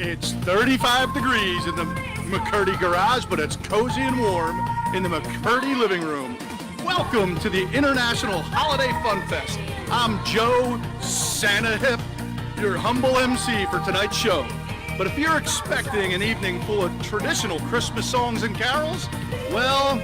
It's 35 degrees in the McCurdy garage, but it's cozy and warm in the McCurdy living room. Welcome to the International Holiday Fun Fest. I'm Joe Santa Hip, your humble MC for tonight's show. But if you're expecting an evening full of traditional Christmas songs and carols, well,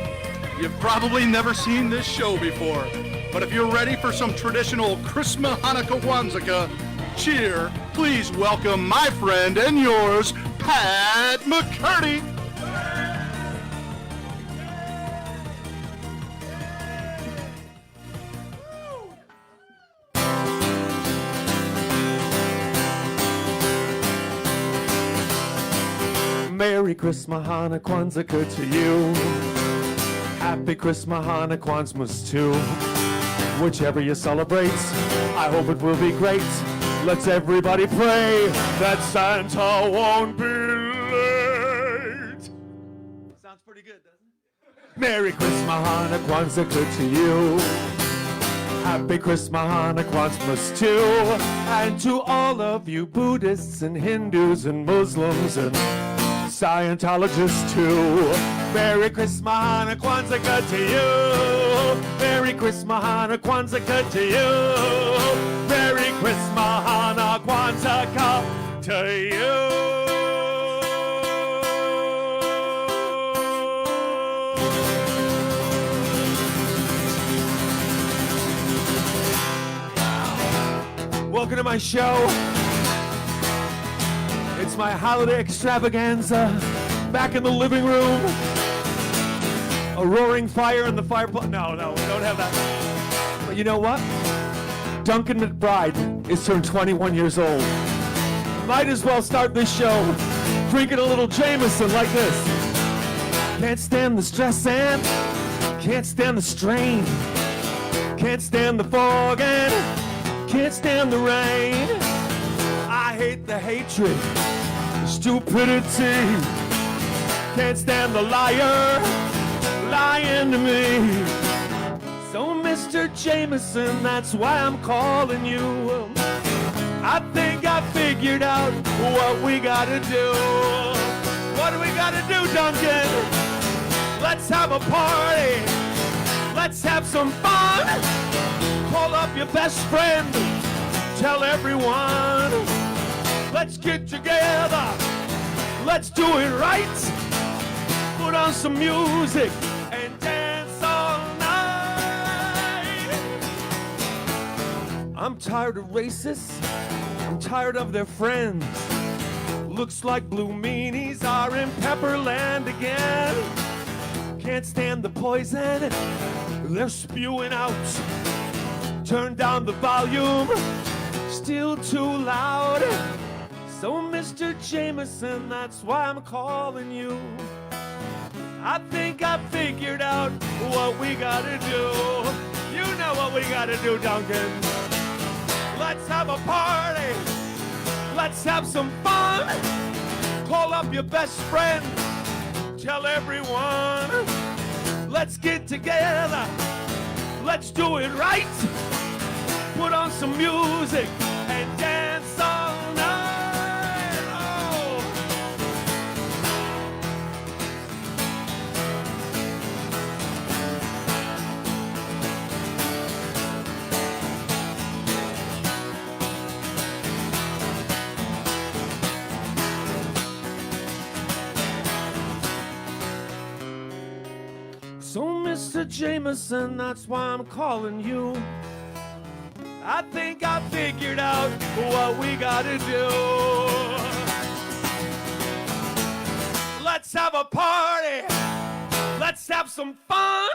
you've probably never seen this show before. But if you're ready for some traditional Christmahanukwanzaa cheer, please welcome my friend and yours, Pat McCurdy. Merry Christmahanukwanzaa to you. Happy Christmahanukwanzaa too. Whichever you celebrate, I hope it will be great. Let's everybody pray that Santa won't be late. Sounds pretty good, doesn't it? Merry Christmahanukwanzaa to you. Happy Christmahanukwanzaa too. And to all of you Buddhists and Hindus and Muslims and Scientologists too. Merry Christmahanukwanzaa to you. Merry Christmahanukwanzaa to you. Merry Christmahanukwanzaa to you. Welcome to my show. It's my holiday extravaganza. Back in the living room. A roaring fire in the fireplace. No, we don't have that. But you know what? Duncan McBride is turned 21 years old. Might as well start this show drinking a little Jameson like this. Can't stand the stress and can't stand the strain. Can't stand the fog and can't stand the rain. I hate the hatred, stupidity. Can't stand the liar lying to me. So Mr. Jameson, that's why I'm calling you. I think I figured out what we gotta do. What do we gotta do, Duncan? Let's have a party. Let's have some fun. Call up your best friend. Tell everyone. Let's get together. Let's do it right. Put on some music and dance all night. I'm tired of racists. I'm tired of their friends. Looks like blue meanies are in Pepperland again. Can't stand the poison they're spewing out. Turn down the volume, still too loud. So Mr. Jameson, that's why I'm calling you. I think I figured out what we gotta do. You know what we gotta do, Duncan. Let's have a party. Let's have some fun. Call up your best friend. Tell everyone. Let's get together. Let's do it right. Put on some music and dance all night. Oh. So Mr. Jameson, that's why I'm calling you. I think I figured out what we gotta do. Let's have a party. Let's have some fun.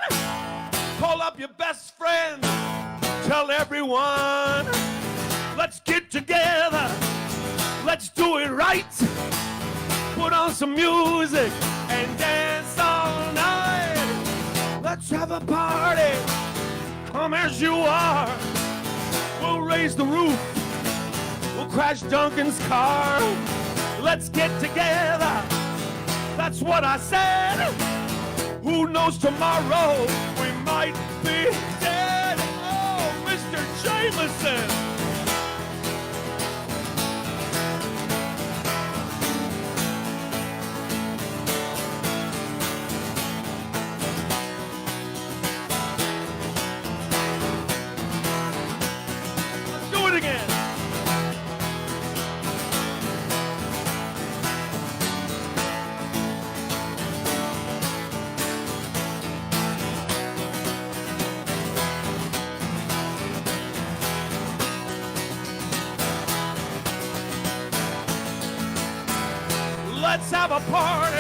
Call up your best friend. Tell everyone. Let's get together. Let's do it right. Put on some music and dance all night. Let's have a party. Come as you are. We'll raise the roof. We'll crash Duncan's car. Let's get together. That's what I said. Who knows tomorrow? We might be dead. Oh, Mr. Jameson. let's have a party.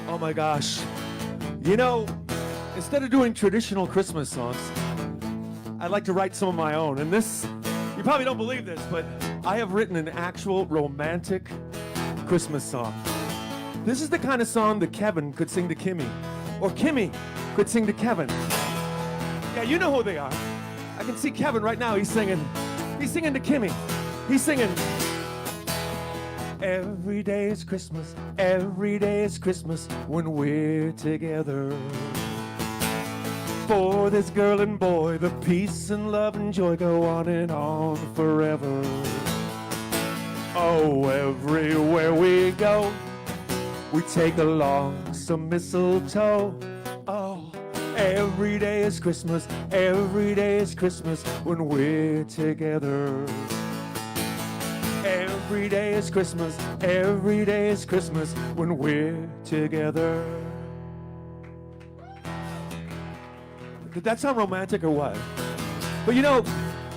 Oh my gosh. You know, instead of doing traditional Christmas songs, I'd like to write some of my own. And this, you probably don't believe this, but I have written an actual romantic Christmas song. This is the kind of song that Kevin could sing to Kimmy, or Kimmy could sing to Kevin. Yeah, you know who they are. I can see Kevin right now. He's singing to Kimmy. He's singing, every day is Christmas, every day is Christmas when we're together. For this girl and boy, the peace and love and joy go on forever. Oh, everywhere we go, we take along some mistletoe. Oh, every day is Christmas, every day is Christmas when we're together. Every day is Christmas, every day is Christmas when we're together. Did that sound romantic or what? But you know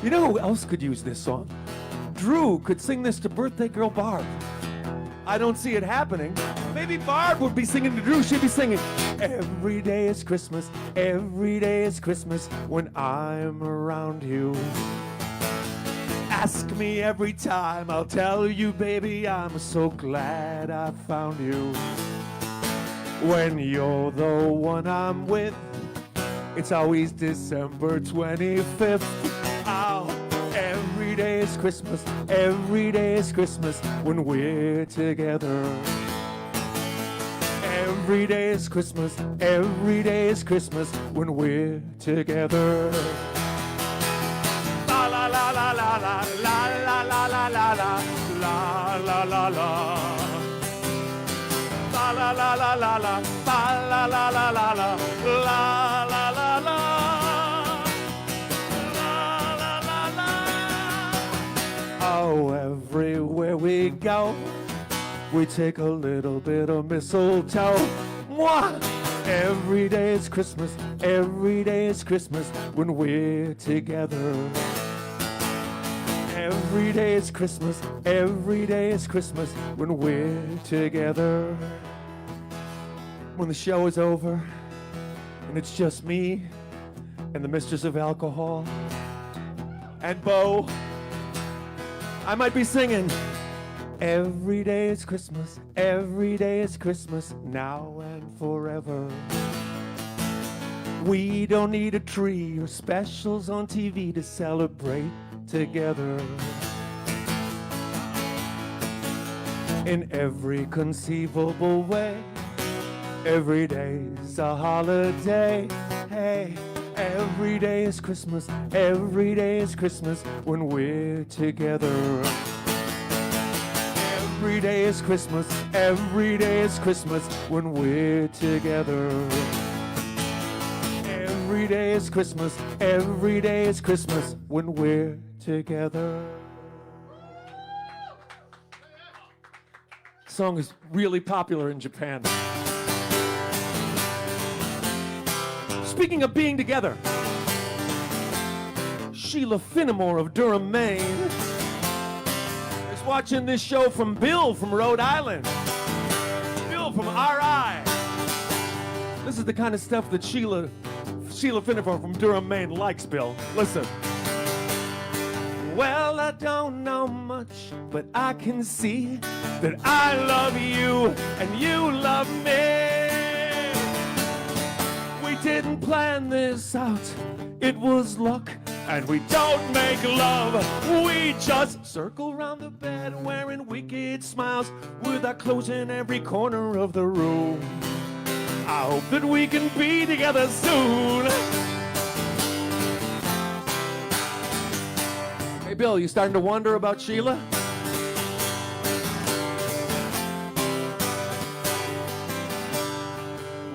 who else could use this song? Drew could sing this to birthday girl Barb. I don't see it happening. Maybe Barb would be singing to Drew. She'd be singing, every day is Christmas, every day is Christmas when I'm around you. Ask me every time, I'll tell you, baby, I'm so glad I found you. When you're the one I'm with, it's always December 25th. Oh, every day is Christmas, every day is Christmas when we're together. Every day is Christmas, every day is Christmas when we're together. La la la la la la la la la la la la la la la la. La la la la la la la la la la la la la la la la. Oh, everywhere we go, we take a little bit of mistletoe. Mwah! Every day is Christmas, every day is Christmas when we're together. Every day is Christmas, every day is Christmas when we're together. When the show is over and it's just me and the mistress of alcohol and Bo, I might be singing, every day is Christmas, every day is Christmas, now and forever. We don't need a tree or specials on TV to celebrate together. In every conceivable way, every day's a holiday. Hey, every day is Christmas, every day is Christmas when we're together. Every day is Christmas, every day is Christmas when we're together. Every day is Christmas, every day is Christmas when we're together. The song is really popular in Japan. Speaking of being together, Sheila Finnemore of Durham, Maine is watching this show from Bill from Rhode Island. Bill from RI. This is the kind of stuff that Sheila Finnemore from Durham, Maine likes, Bill. Listen. Well, I don't know much, but I can see that I love you and you love me. We didn't plan this out, it was luck, and we don't make love. We just circle around the bed wearing wicked smiles with our clothes in every corner of the room. I hope that we can be together soon. Hey, Bill, you starting to wonder about Sheila?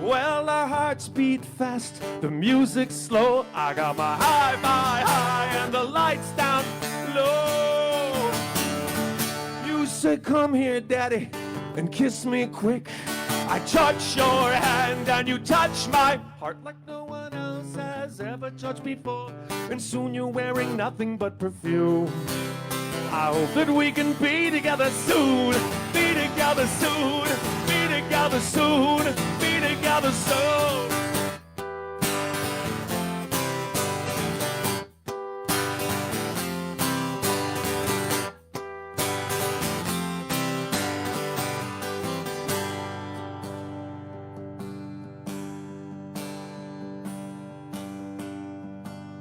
Well, our hearts beat fast, the music's slow. I got my high, and the lights down low. You said, come here, Daddy, and kiss me quick. I touch your hand, and you touch my heart like no one else was ever touched before. And soon you're wearing nothing but perfume. I hope that we can be together soon. Be together soon. Be together soon. Be together soon.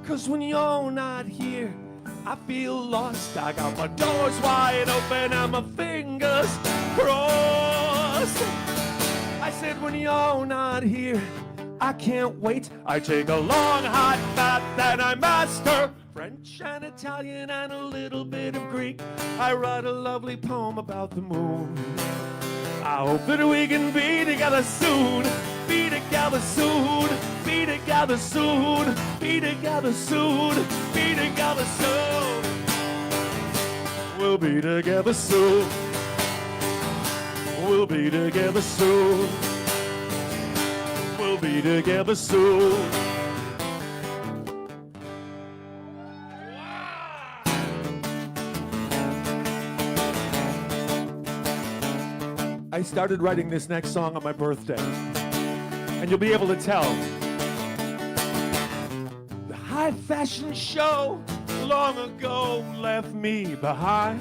'Cause when you're not here, I feel lost. I got my doors wide open and my fingers crossed. I said when you're not here, I can't wait. I take a long hot bath, then I master French and Italian and a little bit of Greek. I write a lovely poem about the moon. I hope that we can be together soon. Be together soon. Be together soon. Be together soon. Be together soon. We'll be together soon. We'll be together soon. We'll be together soon. I started writing this next song on my birthday, and you'll be able to tell. The high fashion show long ago left me behind.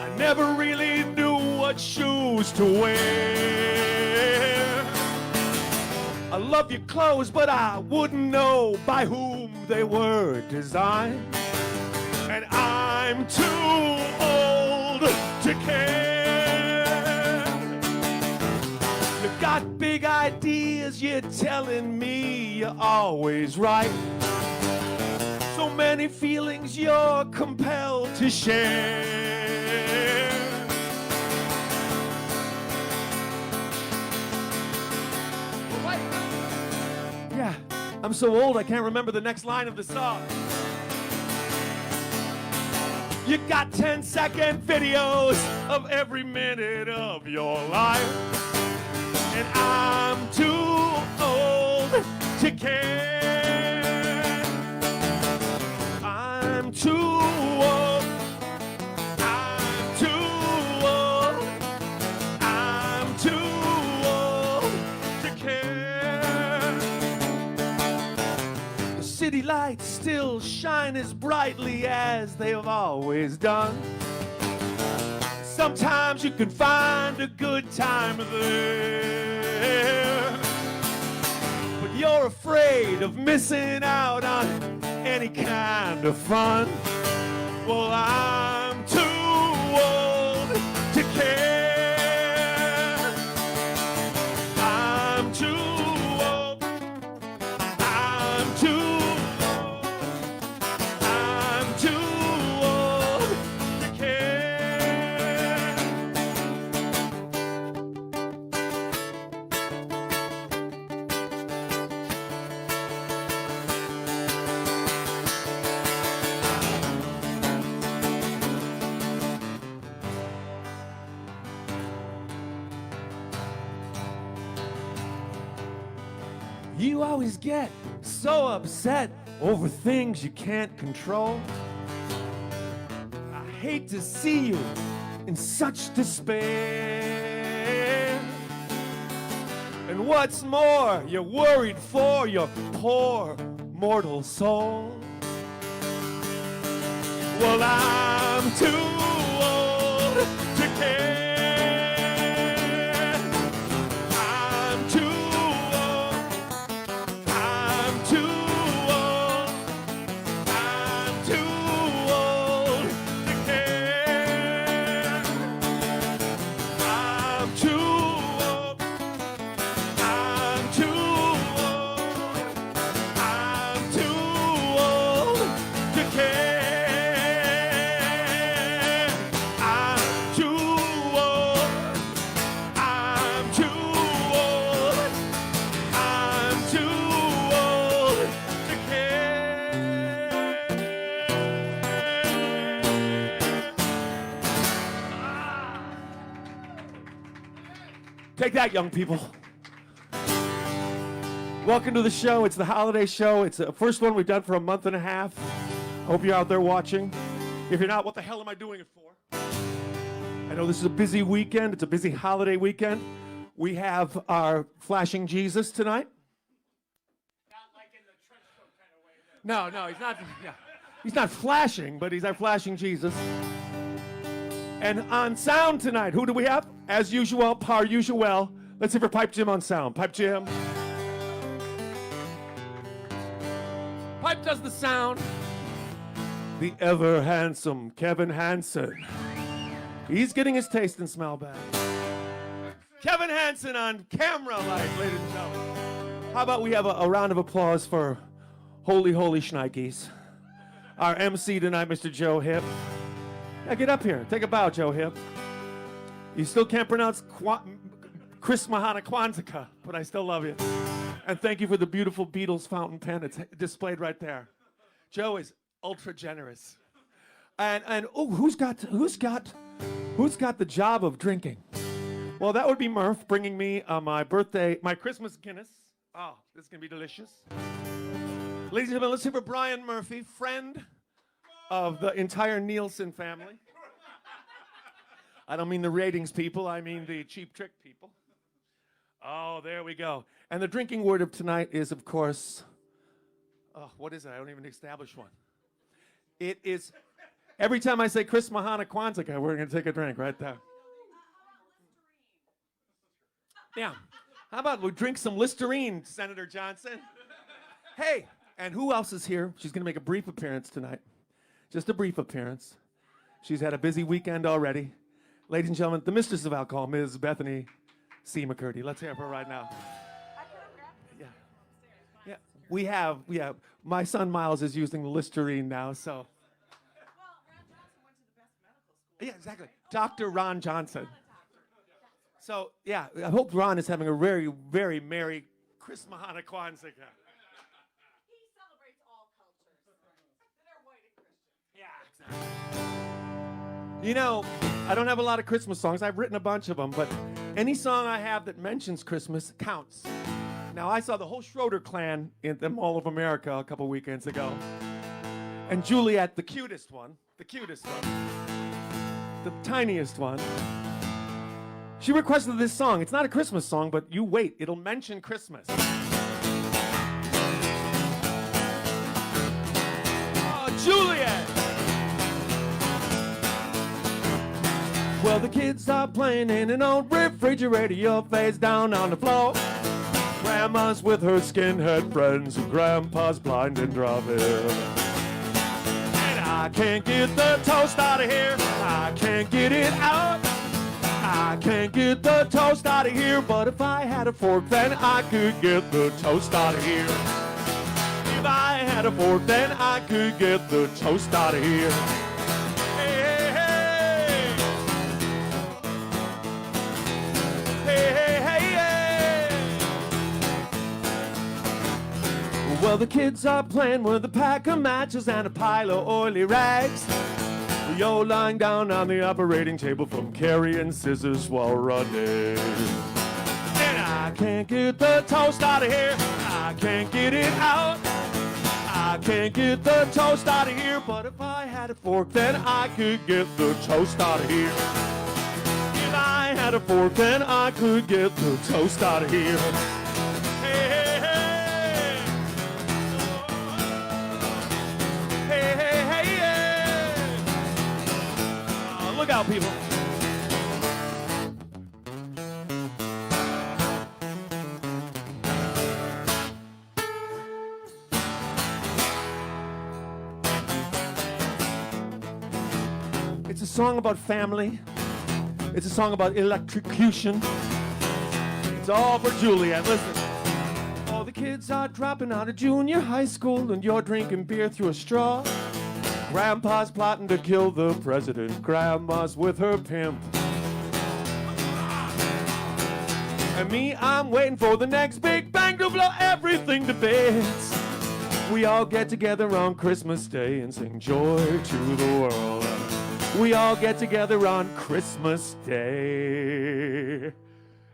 I never really knew what shoes to wear. I love your clothes, but I wouldn't know by whom they were designed. And I'm too old to care. You've got big ideas, you're telling me you're always right. So many feelings you're compelled to share. Yeah, I'm so old I can't remember the next line of the song. You got 10-second videos of every minute of your life. And I'm too old to care. I'm too old. I'm too old. I'm too old to care. The city lights still shine as brightly as they have always done. Sometimes you can find a good time there, but you're afraid of missing out on any kind of fun. Well, I'm too old to care. I'm too old. I'm too old. I'm too old to care. You always get so upset over things you can't control. I hate to see you in such despair. And what's more, you're worried for your poor mortal soul. Well, I'm too old to care. Take that, young people. Welcome to the show. It's the holiday show. It's the first one we've done for a month and a half. Hope you're out there watching. If you're not, what the hell am I doing it for? I know this is a busy weekend. It's a busy holiday weekend. We have our flashing Jesus tonight. Not like in the trench coat kind of way. No, he's not. Yeah. He's not flashing, but he's our flashing Jesus. And on sound tonight, who do we have? As usual, par usual. Let's hear for Pipe Jim on sound. Pipe Jim. Pipe does the sound. The ever handsome Kevin Hansen. He's getting his taste and smell back. Kevin Hansen on camera light, ladies and gentlemen. How about we have a round of applause for Holy Schnikes. Our MC tonight, Mr. Joe Hip. Yeah, get up here. Take a bow, Joe Hip. You still can't pronounce Christmahanukwanzaa, but I still love you. And thank you for the beautiful Beatles fountain pen. It's displayed right there. Joe is ultra generous. And oh, who's got the job of drinking? Well, that would be Murph bringing me my Christmas Guinness. Oh, this is gonna be delicious. Ladies and gentlemen, let's hear for Brian Murphy, friend of the entire Nielsen family. I don't mean the ratings people, I mean the Cheap Trick people. Oh, there we go. And the drinking word of tonight is, of course, what is it? I don't even establish one. It is, every time I say Christmahanukwanzaa, we're going to take a drink right there. Yeah. How about we drink some Listerine, Senator Johnson? Hey, and who else is here? She's going to make a brief appearance tonight. Just a brief appearance. She's had a busy weekend already. Ladies and gentlemen, the mistress of alcohol, Ms. Bethany C. McCurdy. Let's hear it for her right now. Yeah. Yeah. We have. My son Miles is using Listerine now, so. Well, Ron Johnson went to the best medical school. Yeah, exactly. Dr. Ron Johnson. So, yeah, I hope Ron is having a very, very merry Christmahanukwanzaa. He celebrates all cultures. They're white and Christian. Yeah, exactly. You know, I don't have a lot of Christmas songs. I've written a bunch of them, but any song I have that mentions Christmas counts. Now, I saw the whole Schroeder clan in the Mall of America a couple weekends ago. And Juliet, the cutest one, the tiniest one, she requested this song. It's not a Christmas song, but you wait, it'll mention Christmas. Oh, Juliet! Well, the kids are playing in an old refrigerator, your face down on the floor. Grandma's with her skinhead friends, and Grandpa's blind and driving. And I can't get the toast out of here, I can't get it out. I can't get the toast out of here, but if I had a fork, then I could get the toast out of here. If I had a fork, then I could get the toast out of here. Hey, hey, hey. Hey, hey, hey, hey. Well, the kids are playing with a pack of matches and a pile of oily rags. You're lying down on the operating table from carrying scissors while running. And I can't get the toast out of here, I can't get it out. I can't get the toast out of here, but if I had a fork, then I could get the toast out of here. If I had a fork, then I could get the toast out of here. Hey, hey, hey. Hey, hey, hey, hey. Look out, people. It's a song about family. It's a song about electrocution. It's all for Juliet. Listen. All the kids are dropping out of junior high school, and you're drinking beer through a straw. Grandpa's plotting to kill the president. Grandma's with her pimp. And me, I'm waiting for the next big bang to blow everything to bits. We all get together on Christmas Day and sing joy to the world. We all get together on Christmas Day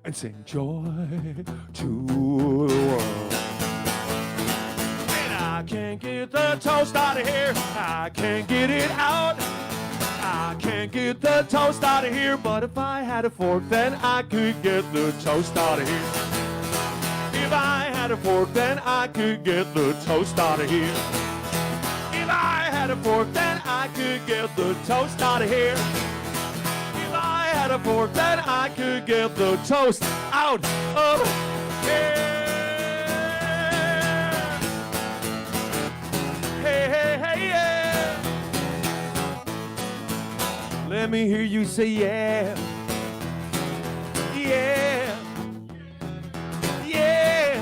and sing joy to the world. can't get the toast out of here. I can't get it out. I can't get the toast out of here. But if I had a fork, then I could get the toast out of here. If I had a fork, then I could get the toast out of here. If I had a fork, then I could get the toast out of here. If I had a fork, then I could get the toast out of here. Hey, hey, hey, yeah. Let me hear you say yeah. Yeah. Yeah.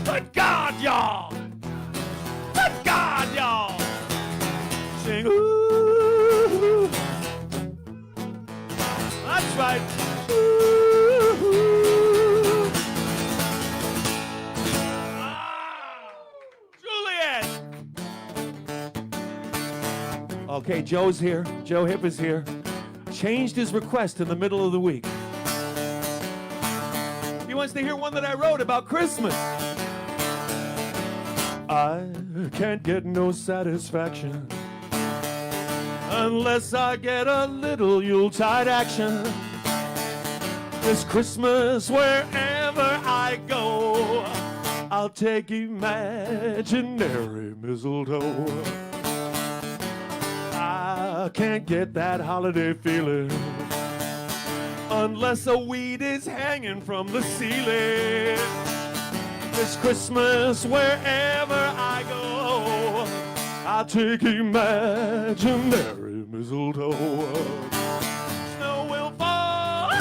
Good God, y'all. Good God, y'all. Sing ooh. That's right. Ooh. Juliet. Okay, Joe's here. Joe Hip is here. Changed his request in the middle of the week. He wants to hear one that I wrote about Christmas. I can't get no satisfaction unless I get a little Yuletide action. This Christmas, wherever I go, I'll take imaginary mistletoe. I can't get that holiday feeling unless a weed is hanging from the ceiling. This Christmas, wherever I go, I'll take imaginary mistletoe. Snow will fall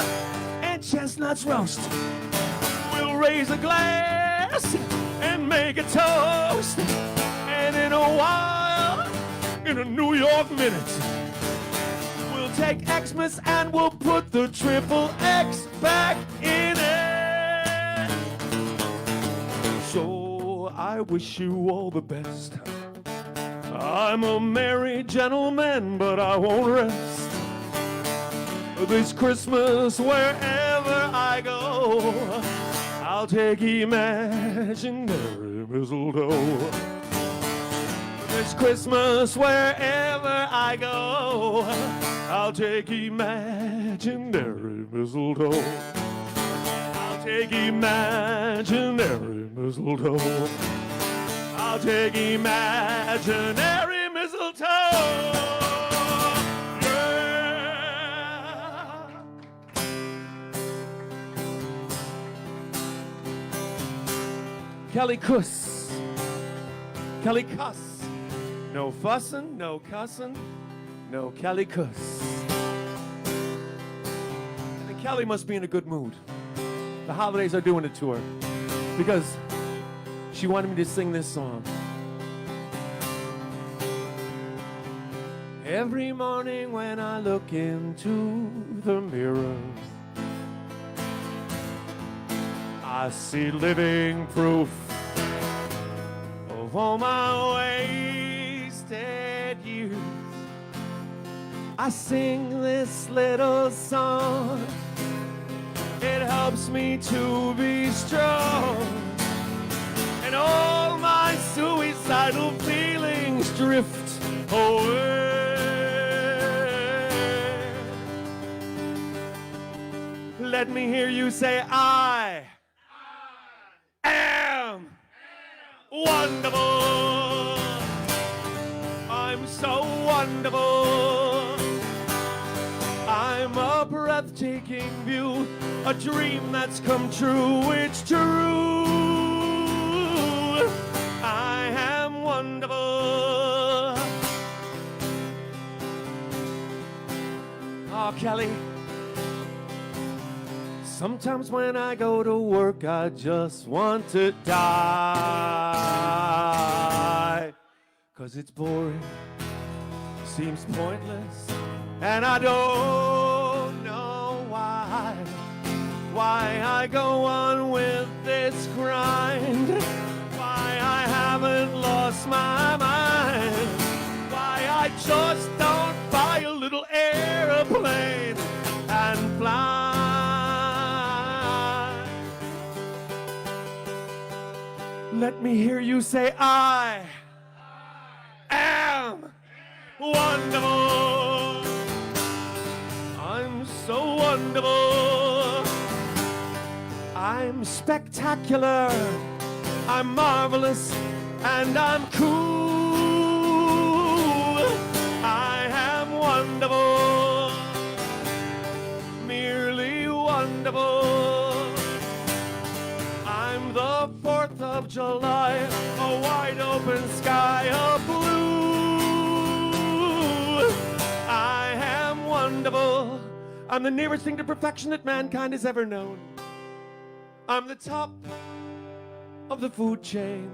and chestnuts roast. We'll raise a glass and make a toast. And in a while, in a New York minute, we'll take Xmas and we'll put the triple X back in it. So I wish you all the best. I'm a married gentleman, but I won't rest. This Christmas, wherever I go, I'll take imaginary mistletoe. This Christmas, wherever I go, I'll take imaginary mistletoe. I'll take imaginary mistletoe. I'll take imaginary mistletoe. Yeah. Kelly Kuss. Kelly Kuss. No fussing, no cussing, no Kelly Kuss. And Kelly must be in a good mood. The holidays are doing it to her because she wanted me to sing this song. Every morning when I look into the mirror, I see living proof of all my wasted youth. I sing this little song. It helps me to be strong. And all my suicidal feelings drift away. Let me hear you say, I am wonderful. I'm so wonderful. I'm a breathtaking view, a dream that's come true. It's true. I am wonderful. Oh, Kelly. Sometimes when I go to work, I just want to die. 'Cause it's boring, seems pointless, and I don't know why I go on with this grind, why I haven't lost my mind, why I just don't buy a little airplane and fly. Let Let me hear you say, I am wonderful. I'm so wonderful. I'm spectacular. I'm marvelous. And I'm cool. I am wonderful. Merely wonderful. I'm the 4th of July, a wide open sky of blue. I am wonderful. I'm the nearest thing to perfection that mankind has ever known. I'm the top of the food chain.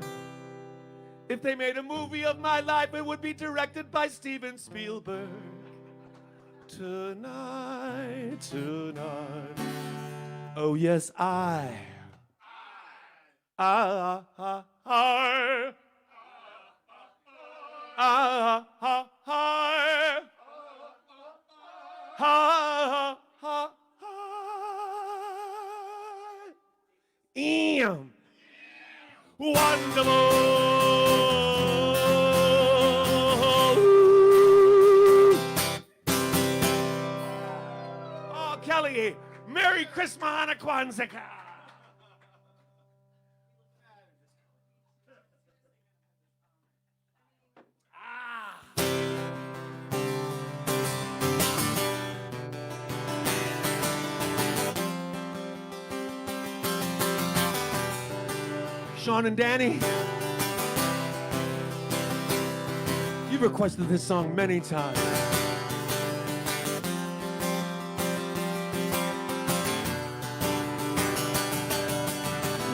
If they made a movie of my life, it would be directed by Steven Spielberg. Tonight, tonight. Oh yes, I. Am wonderful. Oh, Kelly, Merry Christmahanukwanzaa. Sean and Danny, you've requested this song many times.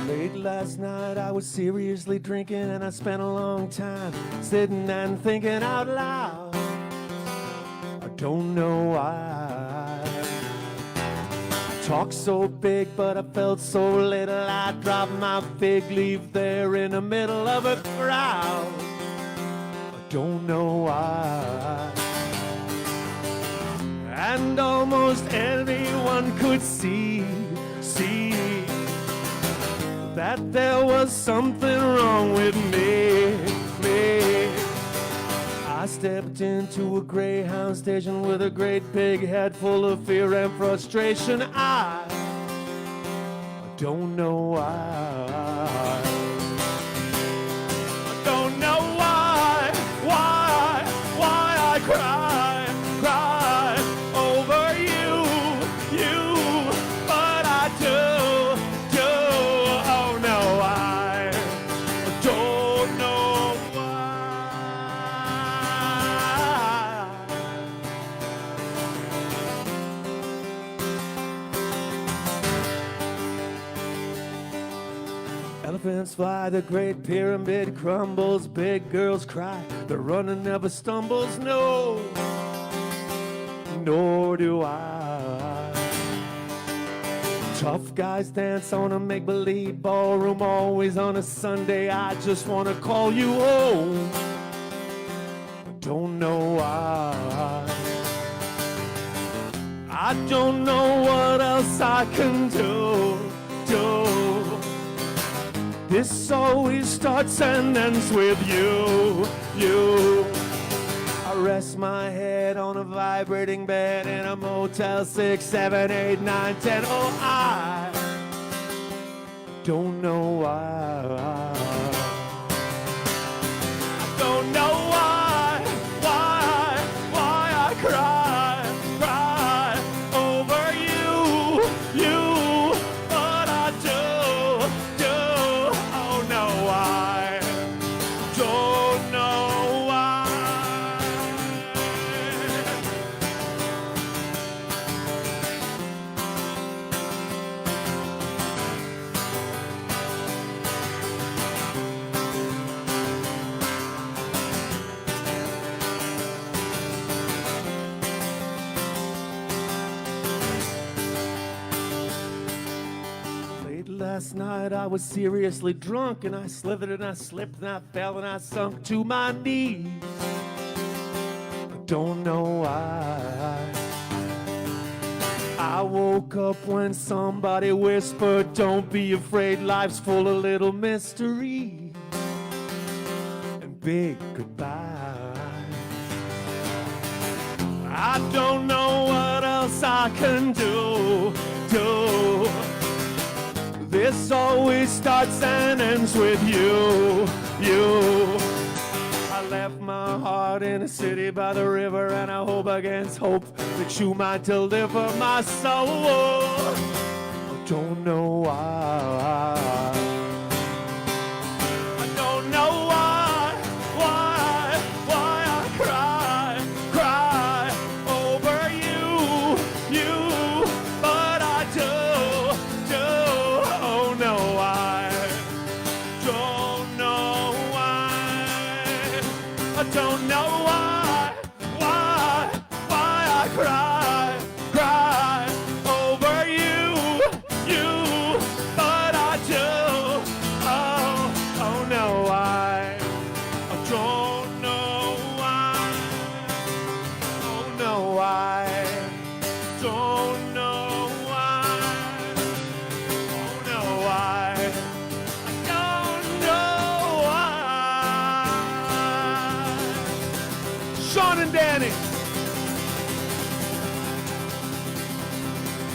Late last night I was seriously drinking and I spent a long time sitting and thinking out loud. I don't know why. Talk so big, but I felt so little. I dropped my fig leaf there in the middle of a crowd. I don't know why. And almost anyone could see that there was something wrong with me. I stepped into a Greyhound station with a great big head full of fear and frustration. I don't know why. I don't know why I cry over you, but I do. Oh no, I don't know why. Elephants fly, the Great Pyramid crumbles, big girls cry, the runner never stumbles, no, nor do I. Tough guys dance on a make-believe ballroom, always on a Sunday, I just want to call you home. Don't know why. I don't know what else I can do. This always starts and ends with you. I rest my head on a vibrating bed in a Motel 6, 7, 8, 9, 10. Oh, I don't know why. I don't know why I cry over you, but I do. Oh no, I don't know why. Last night I was seriously drunk and I slithered and I slipped and I fell and I sunk to my knees. I don't know why. I woke up when somebody whispered, don't be afraid, life's full of little mysteries. big goodbye. I don't know what else I can do. This always starts and ends with you. I left my heart in a city by the river, and I hope against hope that you might deliver my soul. I don't know why. I don't know why I cry over you, but I do. Oh no, I don't know why. I don't know why I cry over you, but I do. Oh no, I don't know why. Oh no, I don't know why. Oh no, I don't know why. Sean and Danny.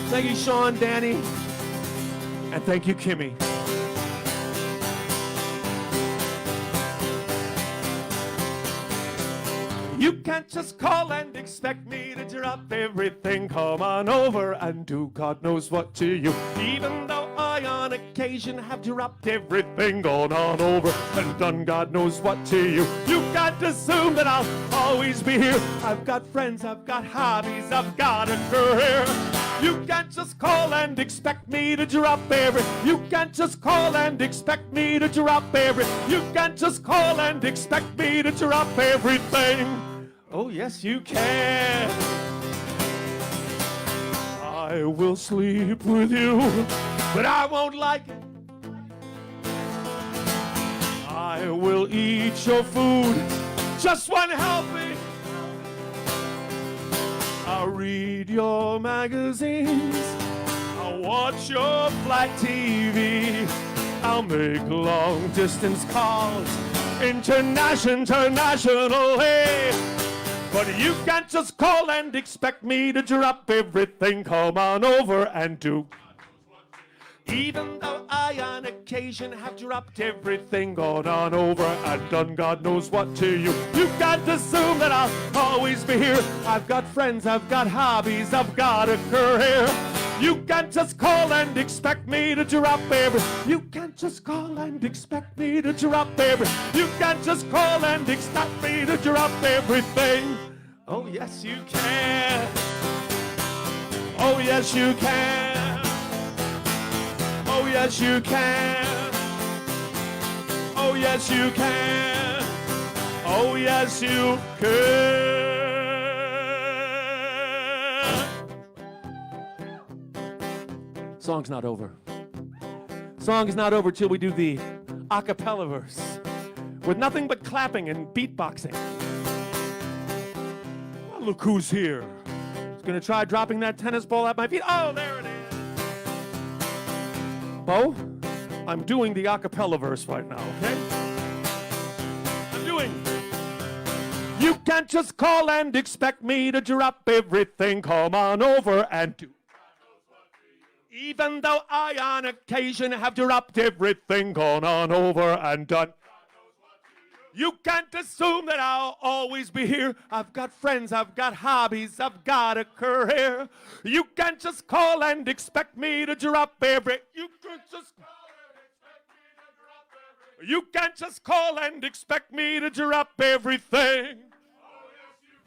Thank you, Sean, Danny, and thank you, Kimmy. You can't just call and expect me to drop everything. Come on over and do God knows what to you. Even though I on occasion have dropped everything, gone on over and done God knows what to you. You can't assume that I'll always be here. I've got friends, I've got hobbies, I've got a career. You can't just call and expect me to drop You can't just call and expect me to drop You can't just call and expect me to drop everything. Oh, yes, you can. I will sleep with you, but I won't like it. I will eat your food, just one helping. I'll read your magazines. I'll watch your black TV. I'll make long-distance calls internationally. But you can't just call and expect me to drop everything. Come on over and do. Even though I on occasion have dropped everything, gone on over and done God knows what to you. You can't assume that I'll always be here. I've got friends, I've got hobbies, I've got a career. You can't just call and expect me to drop You can't just call and expect me to drop You can't just call and expect me to drop everything. Oh yes you can. Oh yes you can. Oh yes you can. Oh yes you can. Oh yes you can. Song's not over. Song is not over till we do the a cappella verse with nothing but clapping and beatboxing. Well, look who's here. He's gonna try dropping that tennis ball at my feet. Oh, there it is. Bo, I'm doing the a cappella verse right now, okay? I'm doing. You can't just call and expect me to drop everything. Come on over and do. Even though I on occasion have dropped everything, gone on over and done. You can't assume that I'll always be here. I've got friends, I've got hobbies, I've got a career. You can't just call and expect me to drop You can't just You can't just call and expect me to drop everything.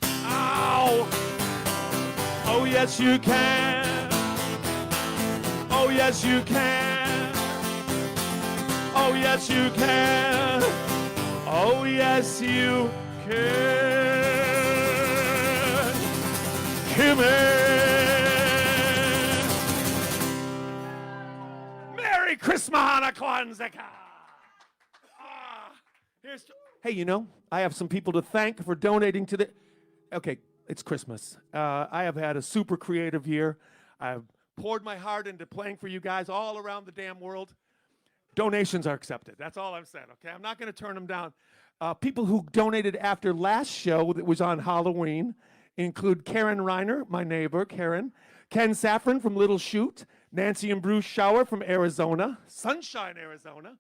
Ow! Oh yes you can. Oh yes you can. Oh yes you can. Oh yes you can. Kimmy. Merry Christmahanukwanzaa. Hey, you know, I have some people to thank for donating to the. Okay, it's Christmas. I have had a super creative year. I've poured my heart into playing for you guys all around the damn world. Donations are accepted. That's all I'm saying, okay? I'm not going to turn them down. People who donated after last show that was on Halloween include Karen Reiner, my neighbor, Karen, Ken Saffron from Little Chute, Nancy and Bruce Shower from Arizona, Sunshine, Arizona,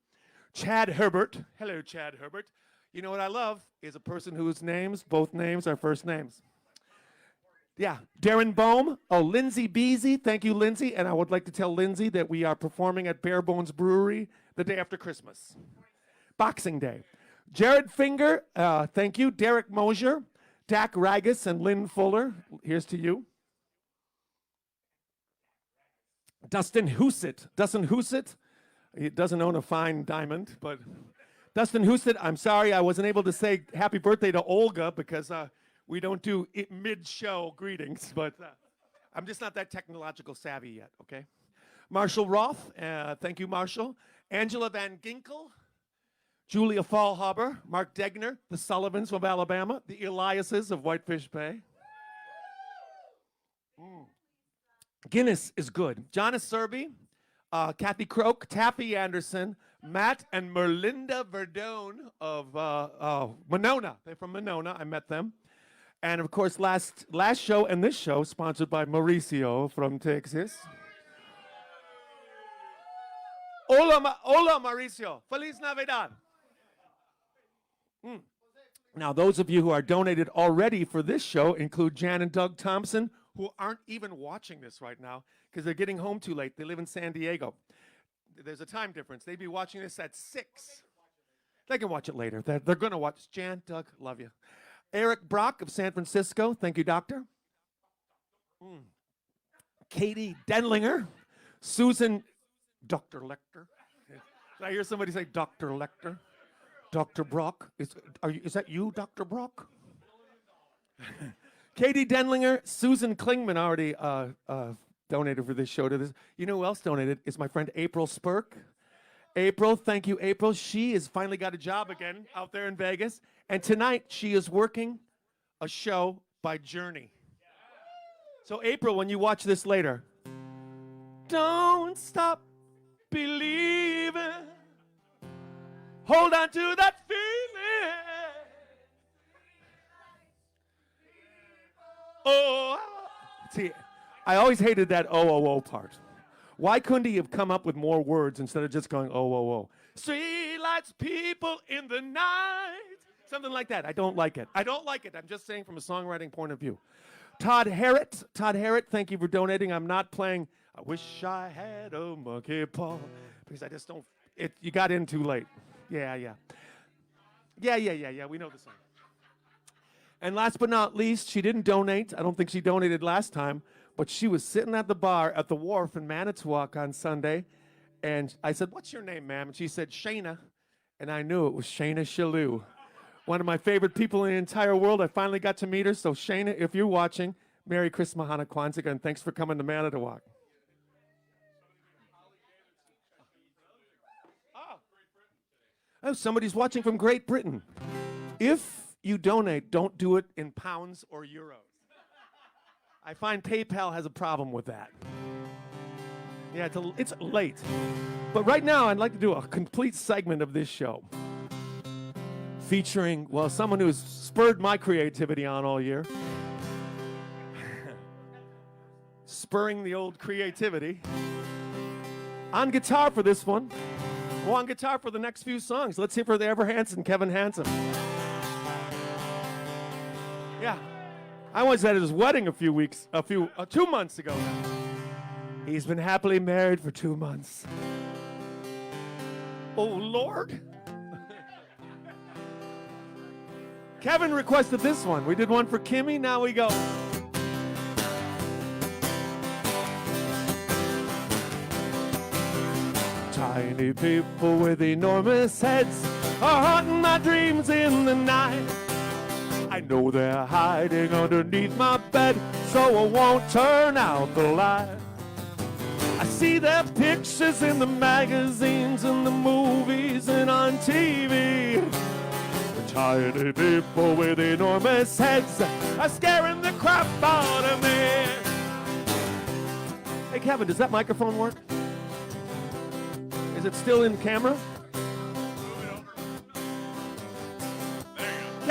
Chad Herbert. Hello, Chad Herbert. You know what I love is a person whose names, both names are first names. Yeah, Darren Bohm. Oh, Lindsay Beasy. Thank you, Lindsay. And I would like to tell Lindsay that we are performing at Bare Bones Brewery the day after Christmas, Boxing Day. Jared Finger, thank you. Derek Mosier, Dak Ragus, and Lynn Fuller. Here's to you. Dustin Huset. Dustin Huset. He doesn't own a fine diamond, but Dustin Huset, I'm sorry I wasn't able to say happy birthday to Olga because we don't do mid-show greetings, but I'm just not that technological savvy yet, okay? Marshall Roth, thank you, Marshall. Angela Van Ginkel, Julia Fallhaber, Mark Degner, the Sullivans of Alabama, the Eliases of Whitefish Bay. Guinness is good. Jonas Serby, Kathy Croak, Taffy Anderson, Matt and Merlinda Verdone of Monona. They're from Monona. I met them. And of course, last show and this show sponsored by Mauricio from Texas. Hola, Mauricio. Feliz Navidad. Now, those of you who are donated already for this show include Jan and Doug Thompson, who aren't even watching this right now because they're getting home too late. They live in San Diego. There's a time difference. They'd be watching this at 6. They can watch it later. They're going to watch. Jan, Doug, love you. Eric Brock of San Francisco. Thank you, Doctor. Katie Denlinger. Susan, Dr. Lecter. Did I hear somebody say Dr. Lecter? Dr. Brock? Is that you, Dr. Brock? Katie Denlinger, Susan Klingman already donated for this show to this. You know who else donated? Is my friend April Spurk. April, thank you, April. She has finally got a job again out there in Vegas. And tonight she is working a show by Journey. So April, when you watch this later, don't stop believing. Hold on to that feeling. Oh, see, I always hated that oh part. Why couldn't he have come up with more words instead of just going oh? Street lights, people in the night. Something like that. I don't like it. I don't like it. I'm just saying from a songwriting point of view. Todd Harrett, thank you for donating. I'm not playing I Wish I Had a Monkey Paw because I just don't, you got in too late. Yeah. We know the song. And last but not least, she didn't donate. I don't think she donated last time, but she was sitting at the bar at the wharf in Manitowoc on Sunday, and I said, "What's your name, ma'am?" And she said, "Shayna," and I knew it was Shayna Shalou, one of my favorite people in the entire world. I finally got to meet her, so Shayna, if you're watching, Merry Christmahanukwanzaa, and thanks for coming to Manitowoc. Oh, somebody's watching from Great Britain. If you donate, don't do it in pounds or euros. I find PayPal has a problem with that. Yeah, it's late. But right now, I'd like to do a complete segment of this show featuring, well, someone who's spurred my creativity on all year. Spurring the old creativity. On guitar for this one. Well, on guitar for the next few songs. Let's hear for the Ever Handsome, Kevin Handsome. Yeah, I was at his wedding 2 months ago now. He's been happily married for 2 months. Oh, Lord. Kevin requested this one. We did one for Kimmy, now we go. Tiny people with enormous heads are haunting my dreams in the night. I know they're hiding underneath my bed, so I won't turn out the light. I see their pictures in the magazines and the movies and on TV. The tiny people with enormous heads are scaring the crap out of me. Hey, Kevin, does that microphone work? Is it still in camera?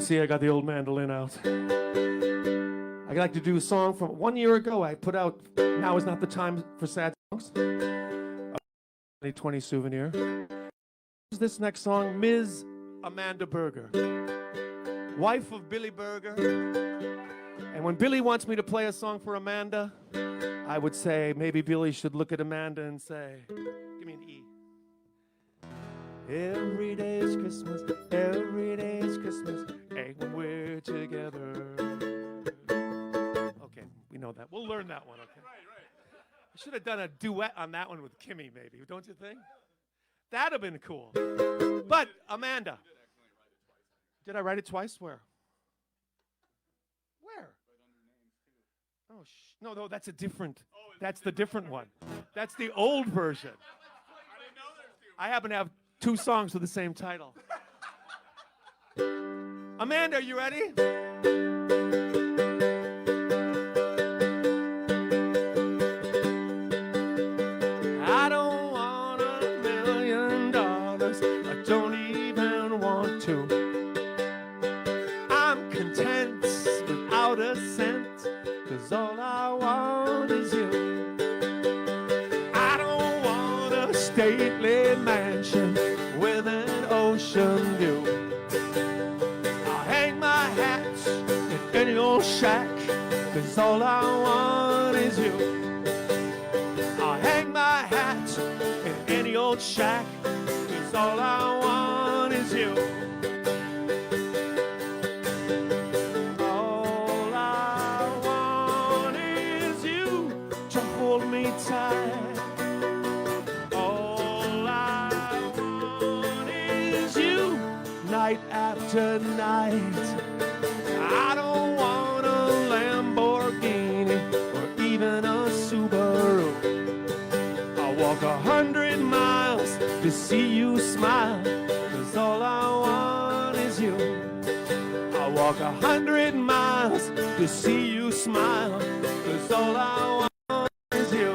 can see I got the old mandolin out. I'd like to do a song from 1 year ago. I put out Now Is Not the Time for Sad Songs. A 2020 souvenir. This next song, Ms. Amanda Berger, wife of Billy Berger. And when Billy wants me to play a song for Amanda, I would say maybe Billy should look at Amanda and say, give me an E. Every day is Christmas, every day is Christmas, hey, when we're together. Okay, we know that. We'll learn that one, okay? Right. I should have done a duet on that one with Kimmy, maybe, don't you think? That'd have been cool. But, Amanda. Did I write it twice? Where? Oh, no, that's a different. That's the different one. That's the old version. I happen to have 2 songs with the same title. Amanda, are you ready? I don't want $1 million. I don't even want to. I'm content without a cent. 'Cause all I want is you. I don't want a stately mansion with an ocean view. I'll hang my hat in any old shack, 'cause all I want is you. I'll hang my hat in any old shack, 'cause all I want is you. Tight. All I want is you, night after night. I don't want a Lamborghini or even a Subaru. I'll walk 100 miles to see you smile, 'cause all I want is you. I'll walk 100 miles to see you smile, 'cause all I want is you.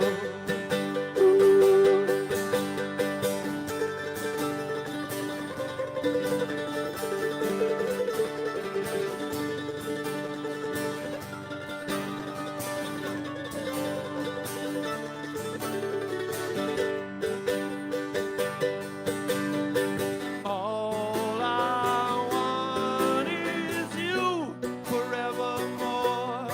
All I want is you forevermore.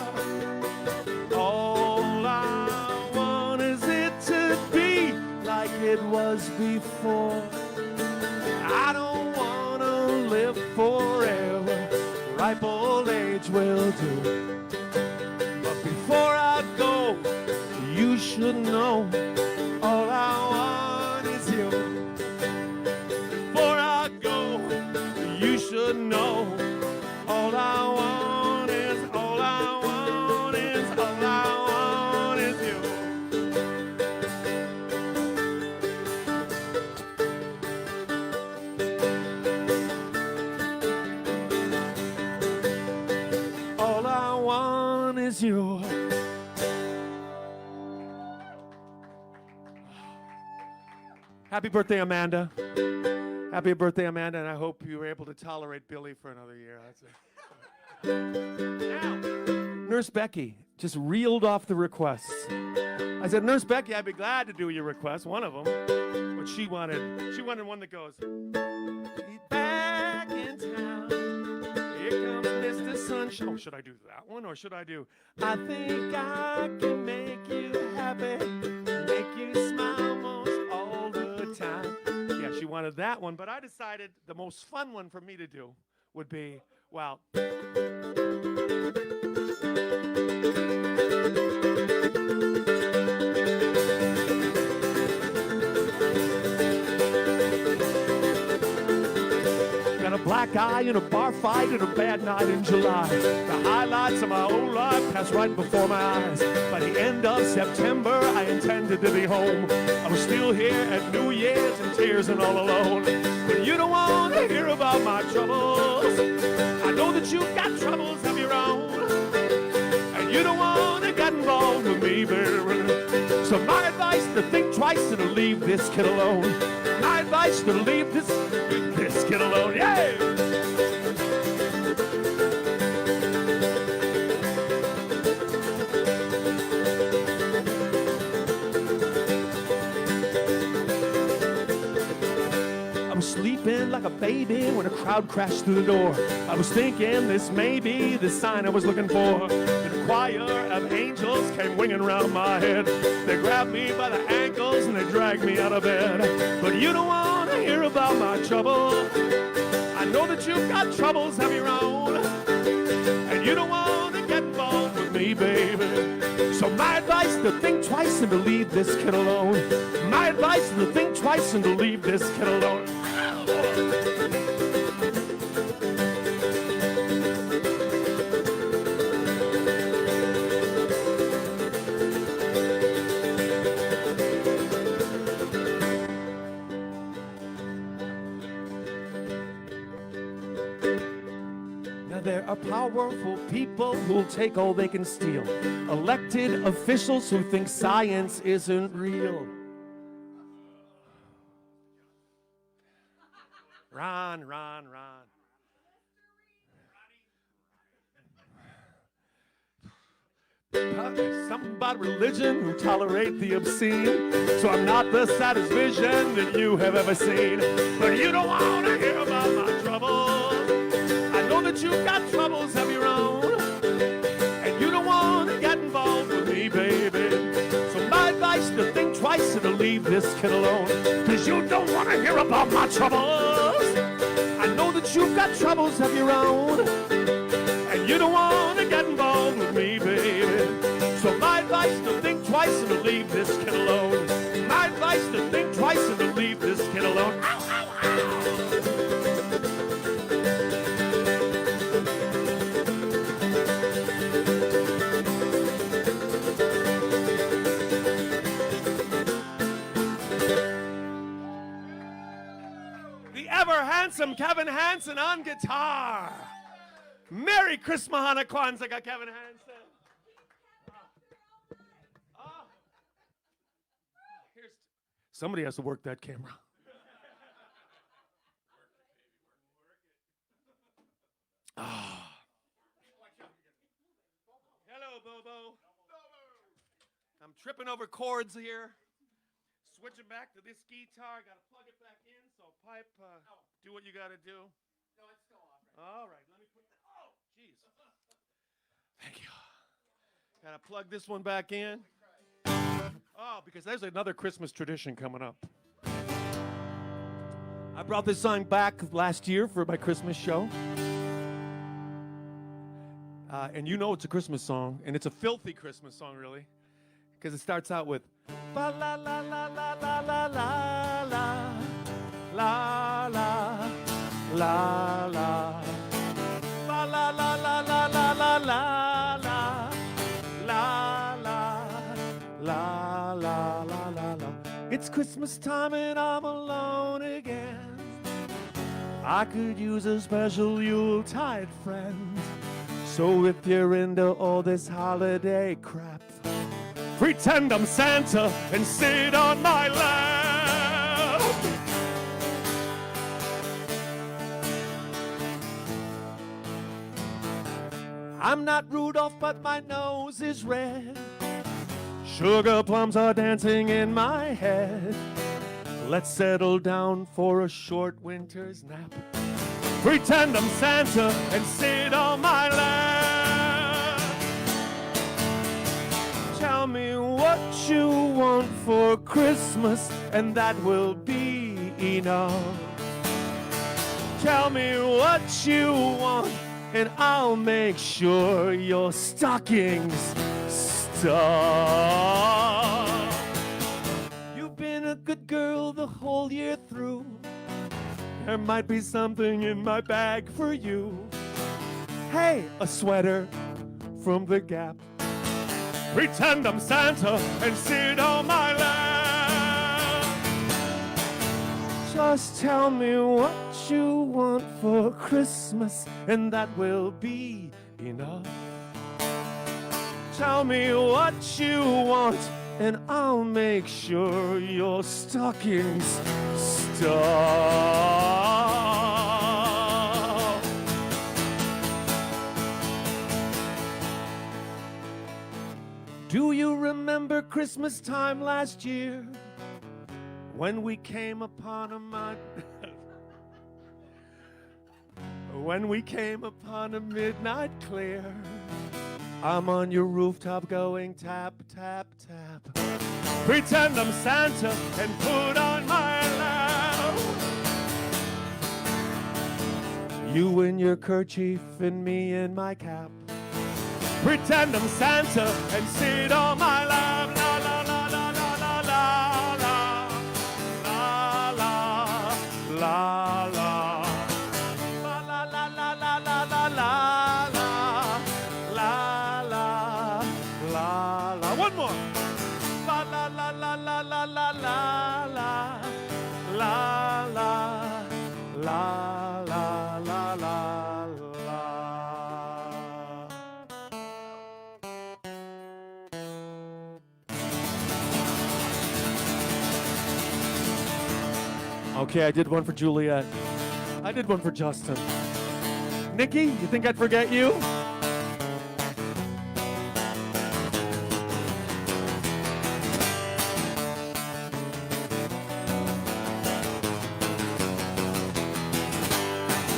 All I want is it to be like it was before. I don't want to live forever. Ripe old age will do. But before I go, you should know all I want is you. Before I go, you should know all I want is, all I want is, all I want is you. All I want is you. Happy birthday, Amanda. Happy birthday, Amanda, and I hope you were able to tolerate Billy for another year. That's it. Now, Nurse Becky just reeled off the requests. I said, Nurse Becky, I'd be glad to do your request, one of them. But she wanted one that goes, she's back in town. Here comes Mr. Sunshine. Oh, should I do that one, or should I do, I think I can make you happy, make you smile most all the time. Yeah, she wanted that one, but I decided the most fun one for me to do would be, well, got a black eye in a bar fight and a bad night in July. The highlights of my own life pass right before my eyes. By the end of September, I intended to be home. I was still here at New Year's in tears and all alone. But you don't want to hear about my troubles. I know that you've got troubles of your own. And you don't want to get involved with me, baby. So my advice to think twice and to leave this kid alone. My advice to leave this kid alone. Yeah! baby when a crowd crashed through the door. I was thinking this may be the sign I was looking for. The choir of angels came winging round my head. They grabbed me by the ankles and they dragged me out of bed. But you don't want to hear about my trouble. I know that you've got troubles of your own, and you don't want to get involved with me, baby. So my advice is to think twice and to leave this kid alone. My advice is to think twice and to leave this kid alone. There are powerful people who'll take all they can steal. Elected officials who think science isn't real. Ron. Something about religion who tolerate the obscene. So I'm not the saddest vision that you have ever seen. But you don't want to hear about my troubles. I know that you've got troubles of your own, and you don't want to get involved with me, baby. So my advice is to think twice and to leave this kid alone. Cause you don't want to hear about my troubles. I know that you've got troubles of your own, and you don't want to get involved with me, baby. So my advice is to think twice and to leave this kid alone. My advice is to think twice and to leave this kid alone. Ow, ow, ow. Handsome Kevin Hansen on guitar. Merry Christmahanukwanzaa, Kevin Hansen. Somebody has to work that camera. Hello, Bobo. I'm tripping over chords here. Switching back to this guitar. Got to plug it back in. So pipe, do what you got to do. No, it's still off. All right, let me put that. Oh, jeez. Thank you. Got to plug this one back in. Oh, because there's another Christmas tradition coming up. I brought this song back last year for my Christmas show. And you know it's a Christmas song, and it's a filthy Christmas song, really, because it starts out with ba la la la la la la la la la la la la ba la la la la la la la la la la la la la. It's Christmas time and I'm alone again. I could use a special Yuletide friend. So if you're into all this holiday crap, pretend I'm Santa and sit on my lap. I'm not Rudolph, but my nose is red. Sugar plums are dancing in my head. Let's settle down for a short winter's nap. Pretend I'm Santa and sit on my lap. Tell me what you want for Christmas, and that will be enough. Tell me what you want, and I'll make sure your stocking's stuffed. You've been a good girl the whole year through. There might be something in my bag for you. Hey, a sweater from the Gap. Pretend I'm Santa and sit on my lap. Just tell me what you want for Christmas, and that will be enough. Tell me what you want, and I'll make sure your stocking's stuffed. Do you remember Christmas time last year when we came upon a mud? When we came upon a midnight clear, I'm on your rooftop going tap, tap, tap. Pretend I'm Santa and put on my lap. You in your kerchief and me in my cap. Pretend I'm Santa and sit on my lap. La la la la la la la la la la la la. La la la la la la la la la la la la. One more. La la la la la la la la la la la la la la la. Okay, I did one for Juliet. I did one for Justin. Nikki, you think I'd forget you?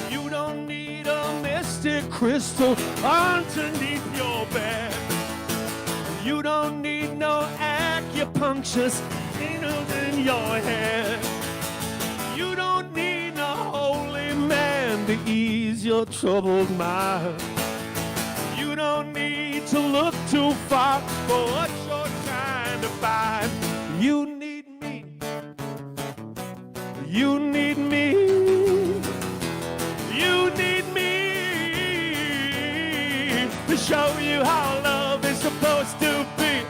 You don't need a mystic crystal underneath your bed. You don't need no acupuncture needles in your head. You don't need no holy man to ease your troubled mind. You don't need to look too far for what you're trying to find. You need me. You need me. You need me to show you how love is supposed to be.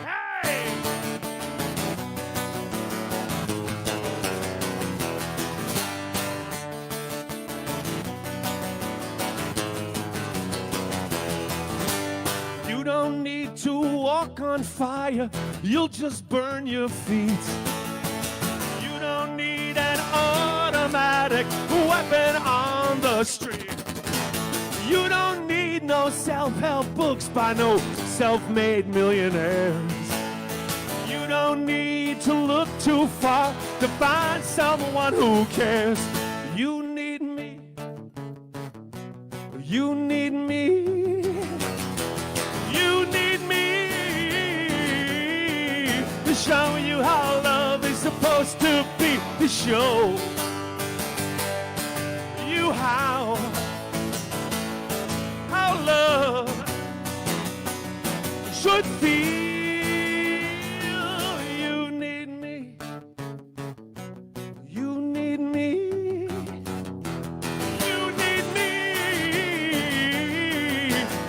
You don't need to walk on fire, you'll just burn your feet. You don't need an automatic weapon on the street. You don't need no self-help books by no self-made millionaires. You don't need to look too far to find someone who cares. You need me. You need me. You need me to show you how love is supposed to be, to show you how love should feel. You need me. You need me. You need me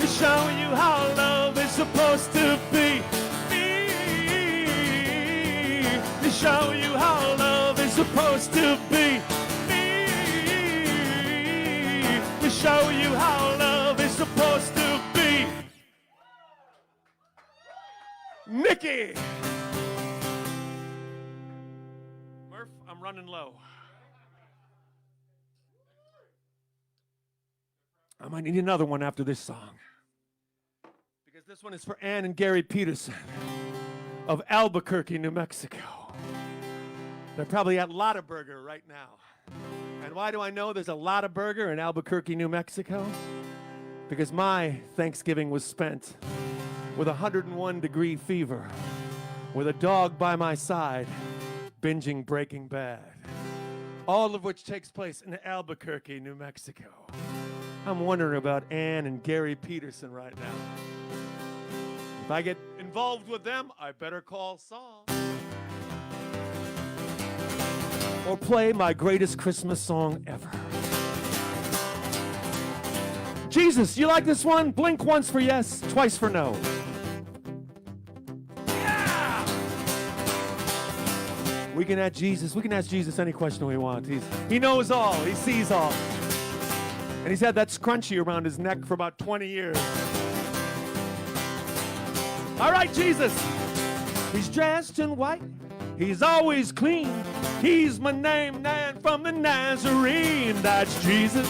to show you how love is supposed to be. Me to show you how love is supposed to be. Me to show you how love is supposed to be. Nikki. Murph, I'm running low. I might need another one after this song. Because this one is for Ann and Gary Peterson of Albuquerque, New Mexico. They're probably at Lottaburger right now. And why do I know there's a Lottaburger in Albuquerque, New Mexico? Because my Thanksgiving was spent with 101-degree fever, with a dog by my side, binging Breaking Bad. All of which takes place in Albuquerque, New Mexico. I'm wondering about Ann and Gary Peterson right now. If I get involved with them, I better call Saul. Or play my greatest Christmas song ever. Jesus, you like this one? Blink once for yes, twice for no. Yeah! We can ask Jesus any question we want. He knows all, he sees all. And he's had that scrunchie around his neck for about 20 years. All right, Jesus. He's dressed in white. He's always clean. He's my name man from the Nazarene. That's Jesus.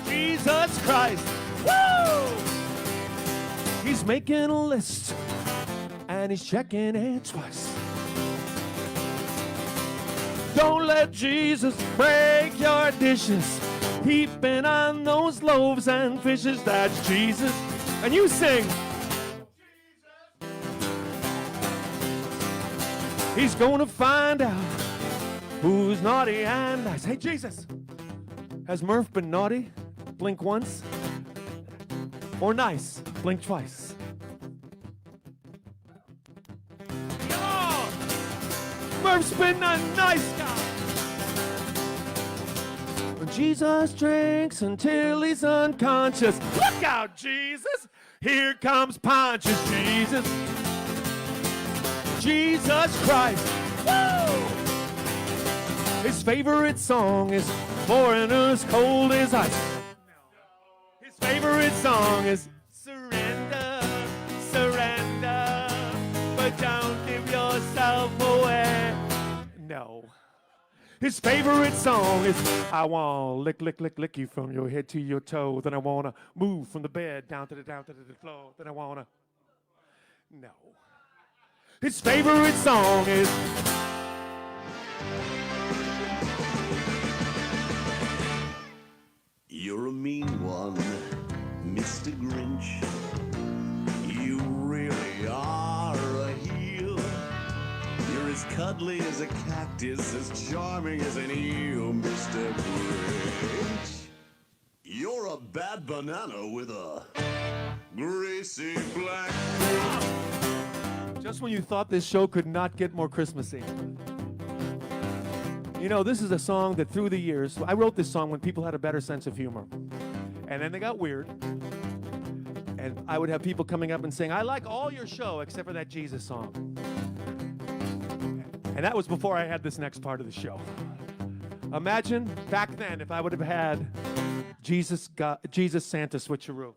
Jesus Christ. Woo! He's making a list and he's checking it twice. Don't let Jesus break your dishes. heaping on those loaves and fishes. That's Jesus. And you sing. He's gonna find out who's naughty and nice. Hey, Jesus, has Murph been naughty? Blink once. Or nice? Blink twice. Come on! Murph's been a nice guy. When Jesus drinks until he's unconscious. Look out, Jesus! Here comes Pontius. Jesus. Jesus Christ. Woo! His favorite song is Foreigners Cold as Ice. His favorite song is Surrender, surrender, but don't give yourself away. No. His favorite song is I want lick, lick, lick, lick you from your head to your toe. Then I want to move from the bed down to the floor. Then I want to. No. His favorite song is You're a mean one, Mr. Grinch. You really are a heel. You're as cuddly as a cactus, as charming as an eel, Mr. Grinch. You're a bad banana with a greasy black. just when you thought this show could not get more Christmassy. You know, this is a song that through the years, I wrote this song when people had a better sense of humor. And then they got weird. And I would have people coming up and saying, I like all your show except for that Jesus song. And that was before I had this next part of the show. Imagine back then if I would have had Jesus Santa switcheroo.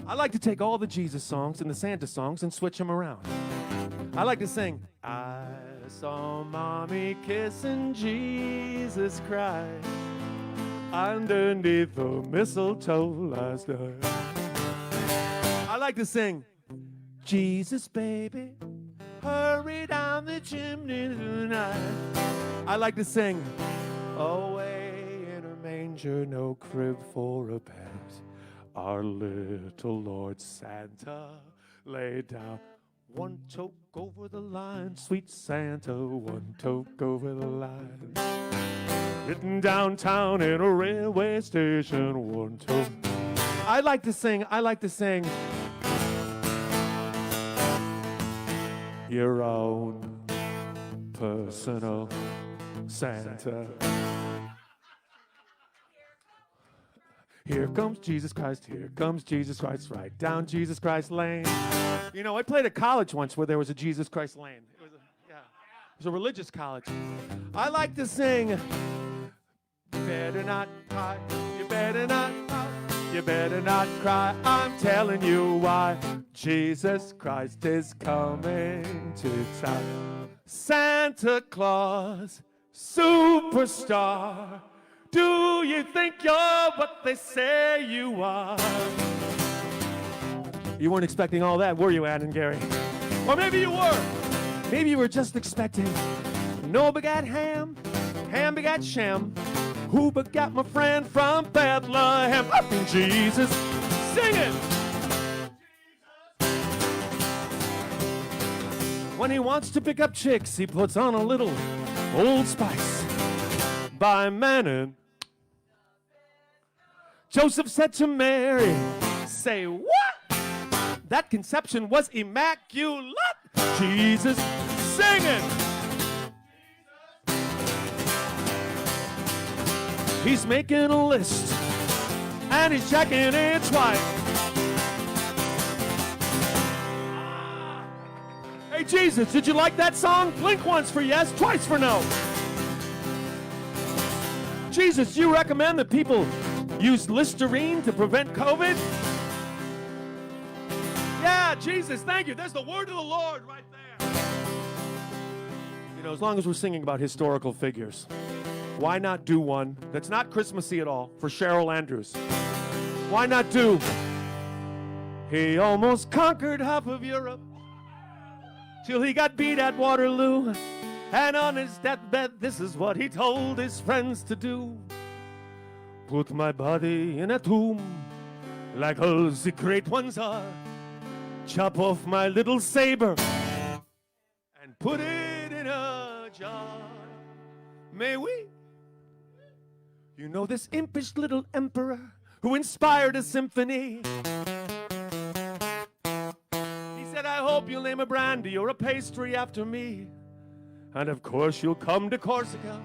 I like to take all the Jesus songs and the Santa songs and switch them around. I like to sing, I saw mommy kissing Jesus Christ underneath the mistletoe last night. I like to sing, Jesus baby, hurry down the chimney tonight. I like to sing, away in a manger, no crib for a pet. Our little Lord Santa lay down. One toke over the line, sweet Santa, one toke over the line. Written downtown in a railway station, one toke. I like to sing, your own personal Santa. Here comes Jesus Christ, right down Jesus Christ Lane. You know, I played at college once where there was a Jesus Christ Lane. It was a religious college. I like to sing, you better not cry, you better not cry, you better not cry, I'm telling you why. Jesus Christ is coming to town. Santa Claus, superstar, do you think you're what they say you are? You weren't expecting all that, were you, Ann and Gary? Or maybe you were. Maybe you were just expecting Noah begat Ham, Ham begat Shem, who begat my friend from Bethlehem. Up in Jesus, sing it! When he wants to pick up chicks, he puts on a little Old Spice by Manon. Joseph said to Mary, say what? That conception was immaculate. Jesus singing. He's making a list and he's checking it twice. Hey Jesus, did you like that song? Blink once for yes, twice for no. Jesus, do you recommend that people use Listerine to prevent COVID? Yeah, Jesus, thank you. There's the word of the Lord right there. You know, as long as we're singing about historical figures, why not do one that's not Christmassy at all for Cheryl Andrews? Why not do he almost conquered half of Europe till he got beat at Waterloo? And on his deathbed, this is what he told his friends to do. Put my body in a tomb, like all the great ones are. Chop off my little saber and put it in a jar. May we? You know this impish little emperor who inspired a symphony. He said, I hope you'll name a brandy or a pastry after me. And of course you'll come to Corsica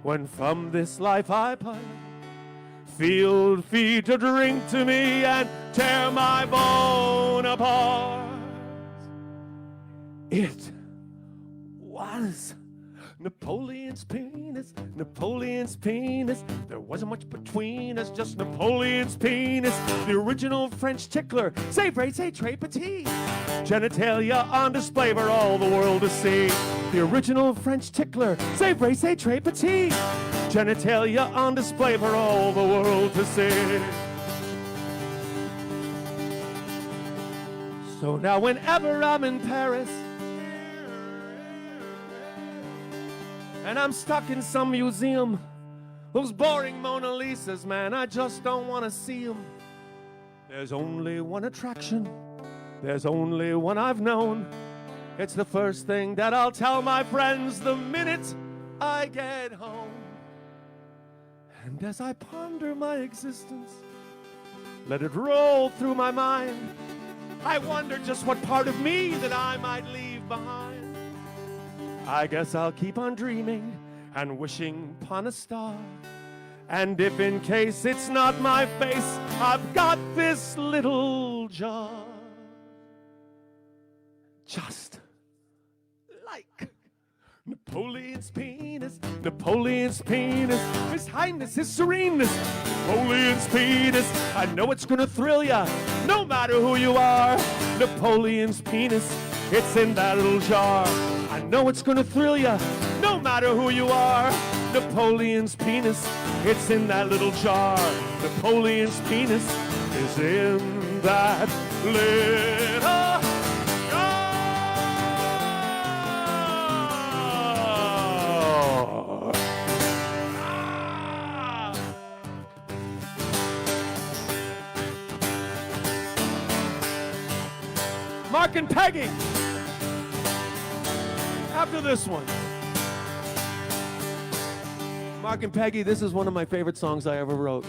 when from this life I part. Field feed to drink to me and tear my bone apart. It was Napoleon's penis, Napoleon's penis. There wasn't much between us, just Napoleon's penis. The original French tickler, c'est vrai, c'est très petit. Genitalia on display for all the world to see. The original French tickler, c'est vrai, c'est très petit. Genitalia on display for all the world to see. So now whenever I'm in Paris and I'm stuck in some museum, those boring Mona Lisas, man, I just don't want to see them. There's only one attraction, there's only one I've known. It's the first thing that I'll tell my friends the minute I get home. And as I ponder my existence, let it roll through my mind, I wonder just what part of me that I might leave behind. I guess I'll keep on dreaming and wishing upon a star. And if in case it's not my face, I've got this little jar. Just like Napoleon's penis, Napoleon's penis, His Highness, His Sereneness, Napoleon's penis. I know it's gonna thrill ya, no matter who you are. Napoleon's penis, it's in that little jar. I know it's gonna thrill ya, no matter who you are. Napoleon's penis, it's in that little jar. Napoleon's penis is in that little jar. Mark and Peggy. After this one. Mark and Peggy, this is one of my favorite songs I ever wrote.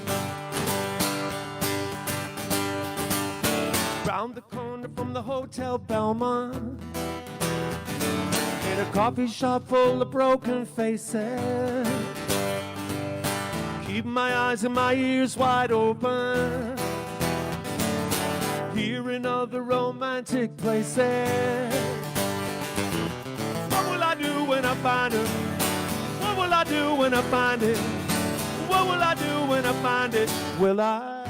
Round the corner from the Hotel Belmont, in a coffee shop full of broken faces, keep my eyes and my ears wide open, hearing other romantic places. What will I do when I find her? What will I do when I find it? What will I do when I find it? Will I?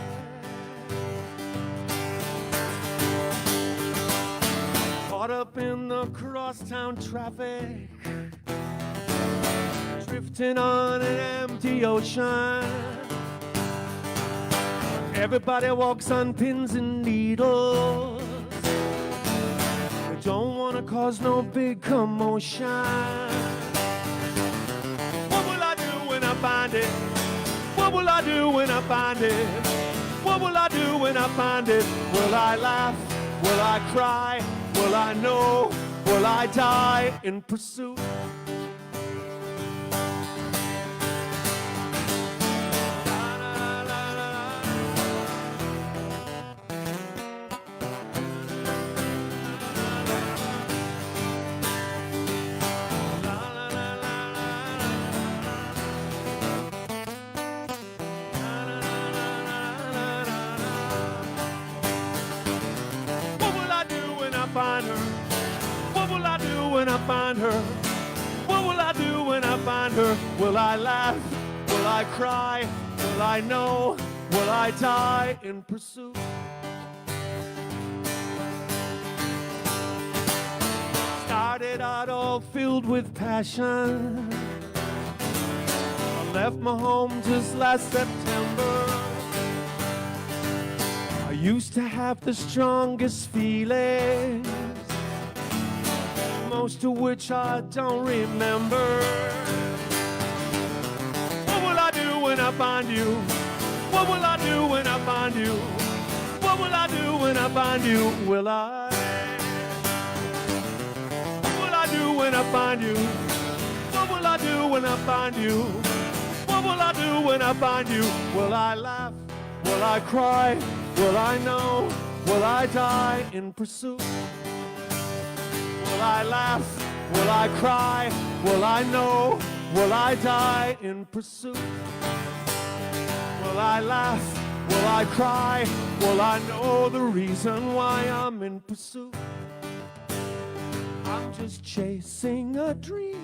Caught up in the crosstown traffic, drifting on an empty ocean. Everybody walks on pins and needles. They don't want to cause no big commotion. What will I do when I find it? What will I do when I find it? What will I do when I find it? Will I laugh? Will I cry? Will I know? Will I die in pursuit? Find her? What will I do when I find her? What will I do when I find her? Will I laugh? Will I cry? Will I know? Will I die in pursuit? Started out all filled with passion. I left my home just last September. I used to have the strongest feelings, most of which I don't remember. What will I do when I find you? What will I do when I find you? What will I do when I find you? Will I? What will I do when I find you? What will I do when I find you? What will I do when I find you? Will I laugh? Will I cry? Will I know? Will I die in pursuit? Will I laugh? Will I cry? Will I know? Will I die in pursuit? Will I laugh? Will I cry? Will I know the reason why I'm in pursuit? I'm just chasing a dream.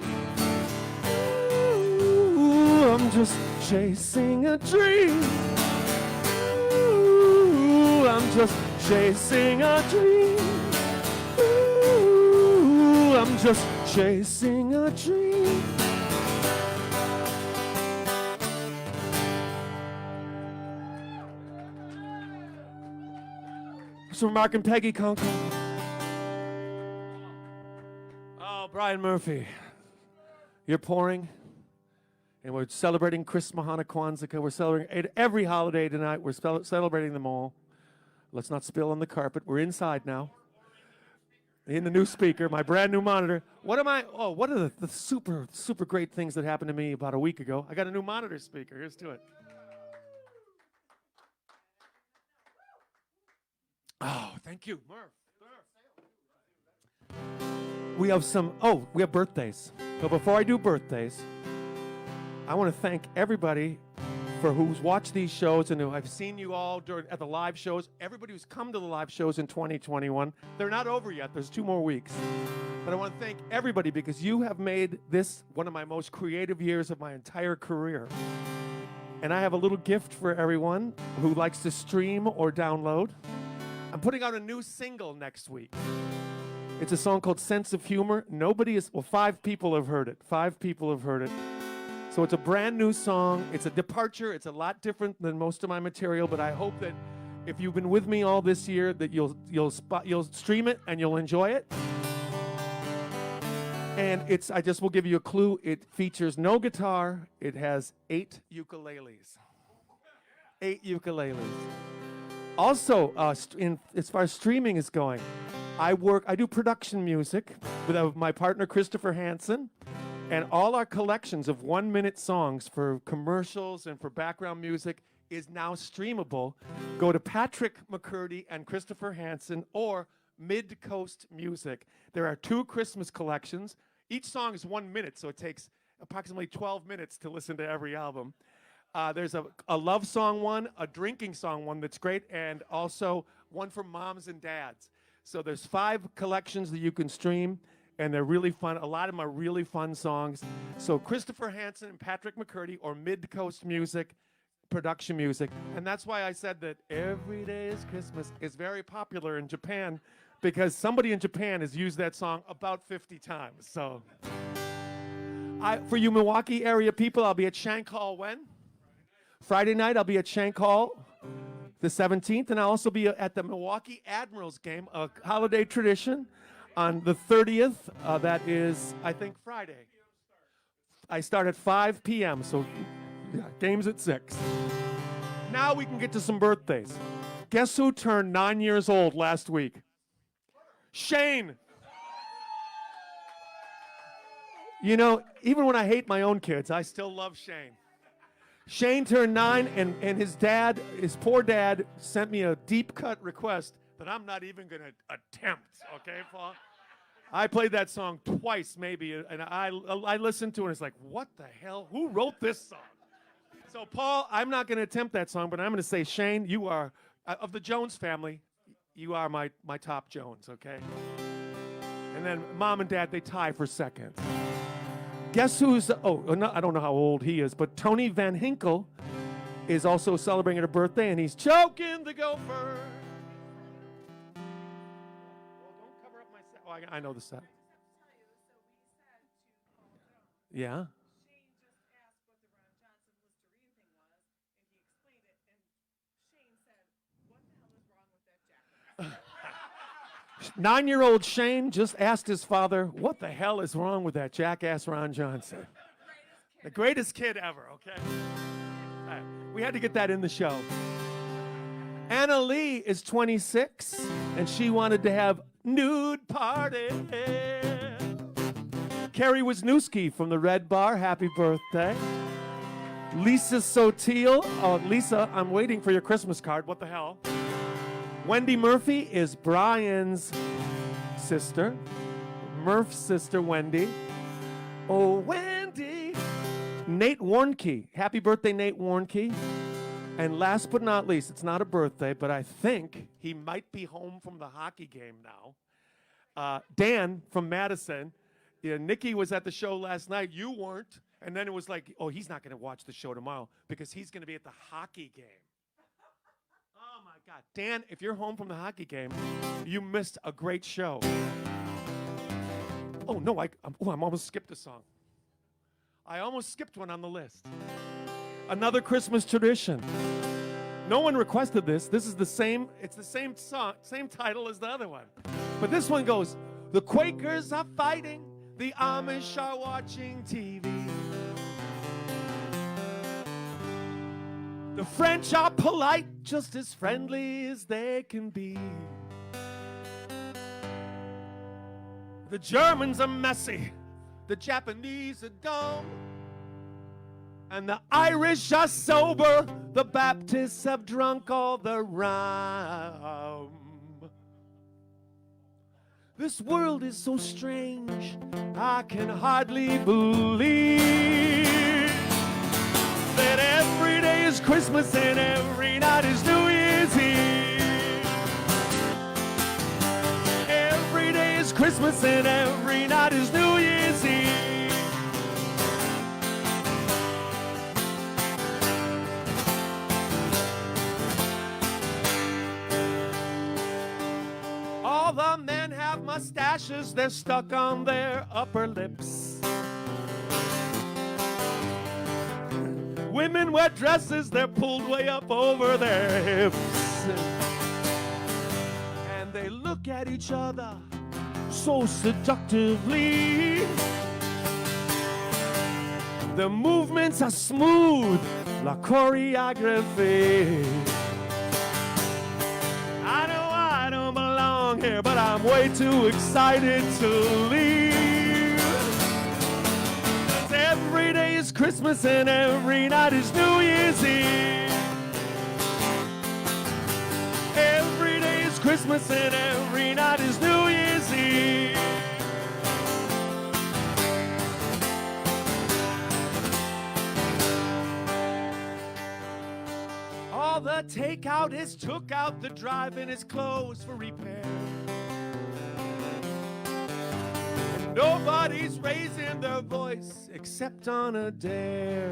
Ooh, I'm just chasing a dream. Ooh, I'm just chasing a dream. Ooh, I'm just chasing a dream. So Mark and Peggy Conklin. Oh, Brian Murphy. You're pouring. And we're celebrating Christmahanukwanzaa. We're celebrating every holiday tonight. We're celebrating them all. Let's not spill on the carpet. We're inside now. In the new speaker, my brand new monitor. What are the super, super great things that happened to me about a week ago? I got a new monitor speaker. Here's to it. Oh, thank you, Murph. We have birthdays. But before I do birthdays, I want to thank everybody for who's watched these shows and who I've seen you all at the live shows. Everybody who's come to the live shows in 2021. They're not over yet. There's 2 more weeks. But I want to thank everybody because you have made this one of my most creative years of my entire career. And I have a little gift for everyone who likes to stream or download. I'm putting out a new single next week. It's a song called Sense of Humor. 5 people have heard it. 5 people have heard it. So it's a brand new song. It's a departure. It's a lot different than most of my material, but I hope that if you've been with me all this year, that you'll stream it and you'll enjoy it. And I just will give you a clue. It features no guitar. It has 8 ukuleles. 8 ukuleles. Also, as far as streaming is going, I do production music with my partner Christopher Hansen, and all our collections of 1-minute songs for commercials and for background music is now streamable. Go to Patrick McCurdy and Christopher Hansen or Mid-Coast Music. There are 2 Christmas collections. Each song is 1 minute, so it takes approximately 12 minutes to listen to every album. There's a love song one, a drinking song one that's great, and also one for moms and dads. So there's 5 collections that you can stream, and they're really fun. A lot of them are really fun songs. So Christopher Hansen and Patrick McCurdy, or Mid-Coast Music, production music. And that's why I said that Every Day is Christmas is very popular in Japan, because somebody in Japan has used that song about 50 times. So for you Milwaukee area people, I'll be at Shank Hall when? Friday night, I'll be at Shank Hall the 17th, and I'll also be at the Milwaukee Admirals game, a holiday tradition, on the 30th. That is, I think, Friday. I start at 5 p.m., so game's at 6. Now we can get to some birthdays. Guess who turned 9 years old last week? Shane. You know, even when I hate my own kids, I still love Shane. Shane turned 9, and his poor dad, sent me a deep-cut request that I'm not even going to attempt, okay, Paul? I played that song twice, maybe, and I listened to it, and it's like, what the hell? Who wrote this song? So, Paul, I'm not going to attempt that song, but I'm going to say, Shane, you are, of the Jones family, you are my top Jones, okay? And then Mom and Dad, they tie for second. Guess who's, I don't know how old he is, but Tony Van Hinkle is also celebrating a birthday, and he's choking the gopher. Well, don't cover up my set. Oh, I know the set. Yeah? Shane just asked what the Ron Johnson Listerine thing was, and he explained it, and Shane said, what the hell is wrong with that jacket? 9-year-old Shane just asked his father, what the hell is wrong with that jackass Ron Johnson? The greatest kid ever, okay? All right, we had to get that in the show. Anna Lee is 26, and she wanted to have nude party. Carrie Wisniewski from the Red Bar, happy birthday. Lisa Sotil, oh, Lisa, I'm waiting for your Christmas card, what the hell? Wendy Murphy is Brian's sister, Murph's sister, Wendy. Oh, Wendy. Nate Warnke, happy birthday, Nate Warnke. And last but not least, it's not a birthday, but I think he might be home from the hockey game now. Dan from Madison. Yeah, Nikki was at the show last night. You weren't. And then it was like, oh, he's not going to watch the show tomorrow because he's going to be at the hockey game. Oh, my God. Dan, if you're home from the hockey game, you missed a great show. Oh, no, I almost skipped a song. I almost skipped one on the list. Another Christmas tradition. No one requested this. This is the same, it's the same song, same title as the other one. But this one goes, the Quakers are fighting, the Amish are watching TV. The French are polite, just as friendly as they can be. The Germans are messy, the Japanese are dumb. And the Irish are sober, the Baptists have drunk all the rum. This world is so strange, I can hardly believe that every day is Christmas and every night is New Year's Eve. Every day is Christmas and every night is New Year's Eve. All the men have mustaches, they're stuck on their upper lips. Women wear dresses, they're pulled way up over their hips. And they look at each other so seductively. The movements are smooth, like choreography. I know I don't belong here, but I'm way too excited to leave. 'Cause every day is Christmas and every night is New Year's Eve. Every day is Christmas and every night is New Year's Eve. All the takeout is took out, the drive-in is closed for repair. And nobody's raising their voice except on a dare.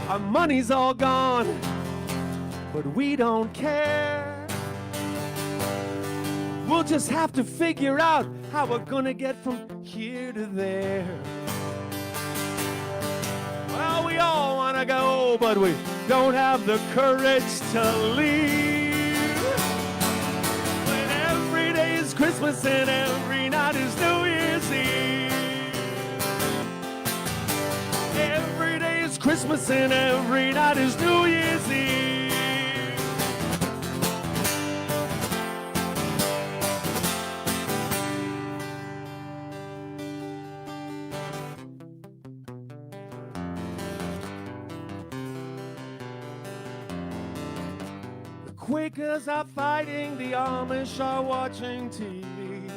Our money's all gone, but we don't care. We'll just have to figure out how we're gonna get from here to there. Well, we all want to go, but we don't have the courage to leave. When every day is Christmas and every night is New Year's Eve. Every day is Christmas and every night is New Year's Eve. Quakers are fighting, the Amish are watching TV.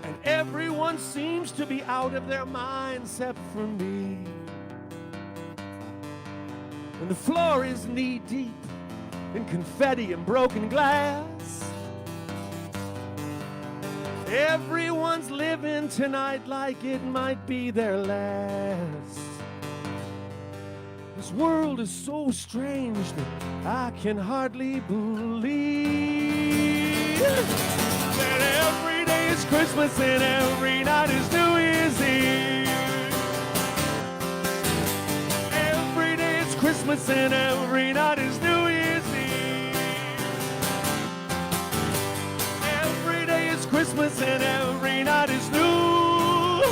And everyone seems to be out of their mind except for me. And the floor is knee-deep in confetti and broken glass. Everyone's living tonight like it might be their last. This world is so strange that I can hardly believe that every day is Christmas and every night is New Year's Eve. Every day is Christmas and every night is New Year's Eve. Christmas and every night is New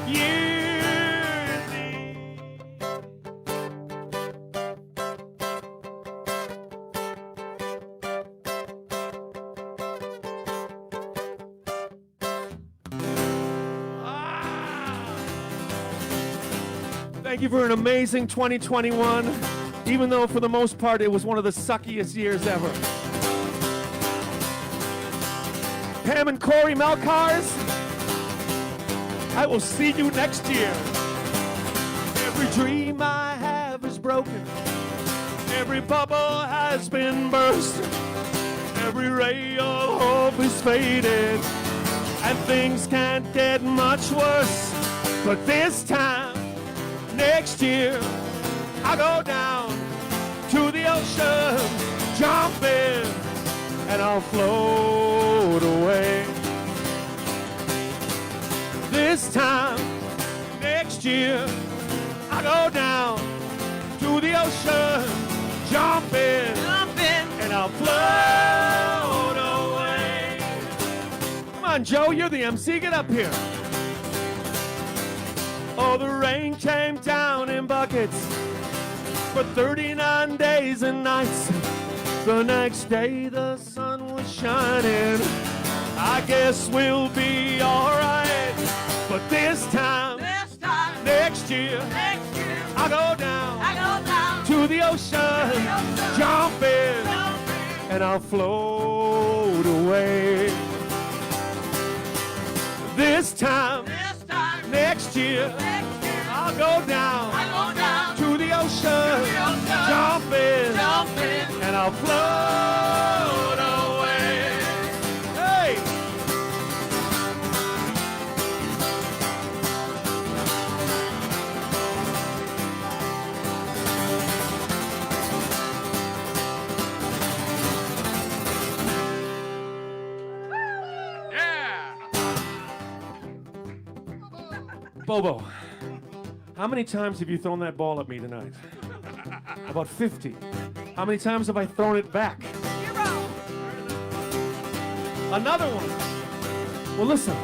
Year's Eve. Thank you for an amazing 2021, even though for the most part it was one of the suckiest years ever. Pam and Corey Melcars, I will see you next year. Every dream I have is broken. Every bubble has been burst. Every ray of hope is faded. And things can't get much worse. But this time, next year, I'll go down to the ocean, jump in, and I'll float away. This time, next year, I'll go down to the ocean, jump in, and I'll float away. Come on, Joe, you're the MC, get up here. Oh, the rain came down in buckets for 39 days and nights. The next day the sun was shining. I guess we'll be alright. But this time, next year, I'll go down to the ocean, jump in, and I'll float away. This time, next year, I'll go down to the ocean, jump in, and I'll float away. Hey! Bobo, how many times have you thrown that ball at me tonight? About 50. How many times have I thrown it back? 0. Another one. Well, listen.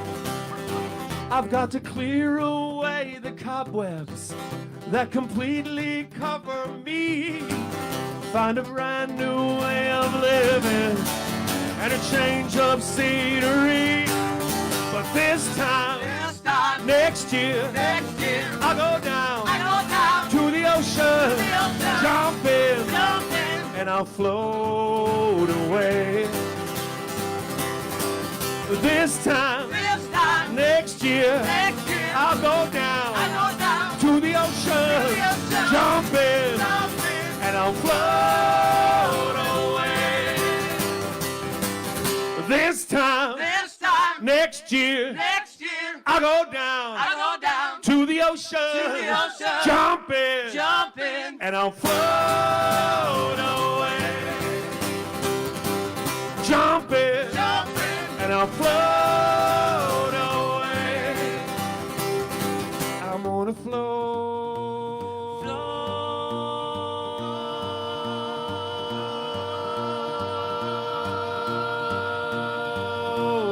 I've got to clear away the cobwebs that completely cover me. Find a brand new way of living and a change of scenery. But this time, next year, I'll go down to the ocean, jump in, and I'll float away. This time, next year, I'll go down to the ocean, jump in, and I'll float away. This time, next year, I'll go down to the ocean, jump in, and I'll float away. Jump in, and I'll float away. I'm gonna float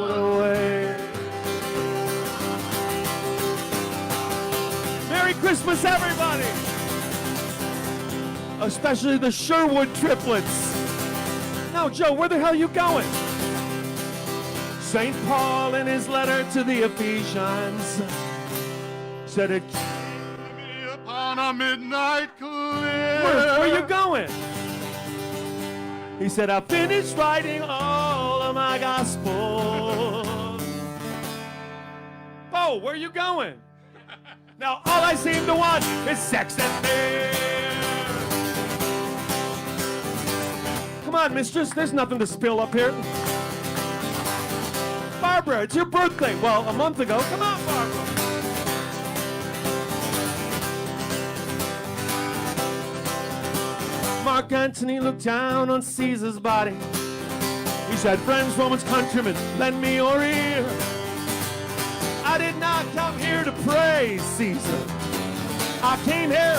away. Merry Christmas, everybody! Especially the Sherwood triplets. Now, Joe, where the hell are you going? St. Paul, in his letter to the Ephesians, said it came To me upon a midnight clear. Where you going? He said, I finished writing all of my gospel. Bo, where you going? Now, all I seem to want is sex and beer. Come on, mistress, there's nothing to spill up here. Barbara, it's your birthday. Well, a month ago. Come on, Barbara. Mark Antony looked down on Caesar's body. He said, friends, Romans, countrymen, lend me your ear. I did not come here to praise Caesar. I came here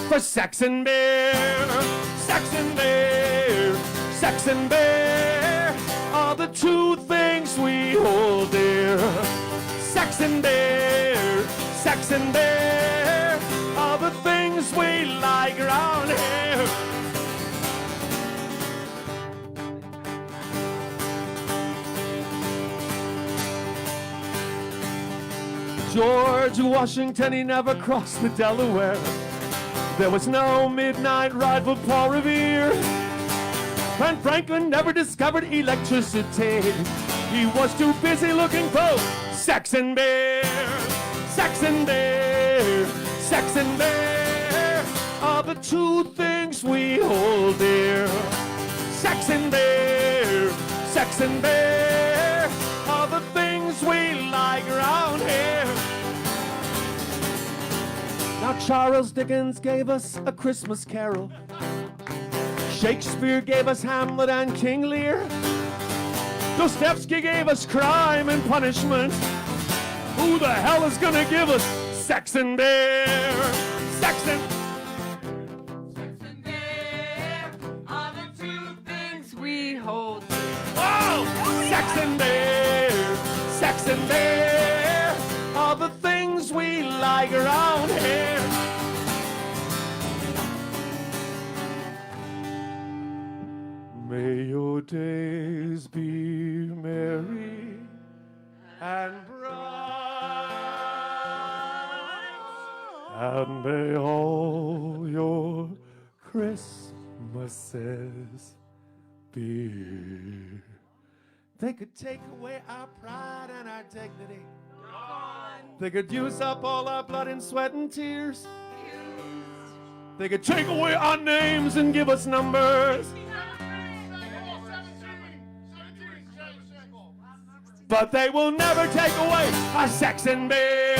for sex and beer. Sex and beer. Sex and beer. A the two things we hold dear. Sex and beer, sex and beer, all the things we like around here. George Washington, he never crossed the Delaware. There was no midnight ride for Paul Revere. And Franklin never discovered electricity. He was too busy looking for sex and beer. Sex and beer, sex and beer are the two things we hold dear. Sex and beer, sex and beer are the things we like around here. Now Charles Dickens gave us A Christmas Carol. Shakespeare gave us Hamlet and King Lear. Dostoevsky gave us Crime and Punishment. Who the hell is gonna give us sex and beer? Sex and beer are the two things we hold dear. whoa! Sex and beer, sex and beer are the things we like around here. May your days be merry and bright, and may all your Christmases be. They could take away our pride and our dignity. They could use up all our blood and sweat and tears. They could take away our names and give us numbers. But they will never take away our sex and beer.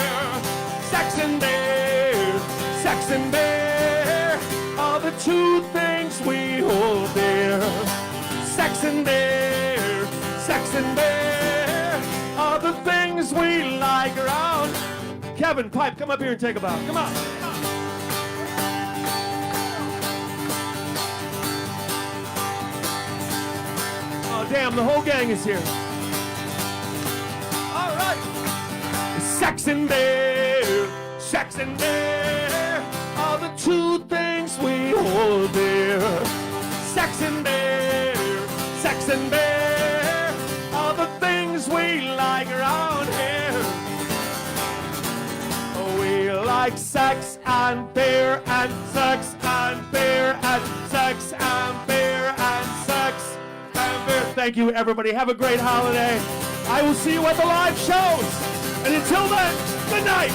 Sex and beer, sex and beer are the two things we hold dear. Sex and beer, sex and beer are the things we like around. Kevin, Pipe, come up here and take a bow. Come on. Oh, damn, the whole gang is here. All right. Sex and beer, sex and beer are the two things we hold dear. Sex and beer, sex and beer are the things we like around here. We like sex and beer and sex and beer and sex and beer and sex and beer. Thank you, everybody. Have a great holiday. I will see you at the live shows. And until then, good night.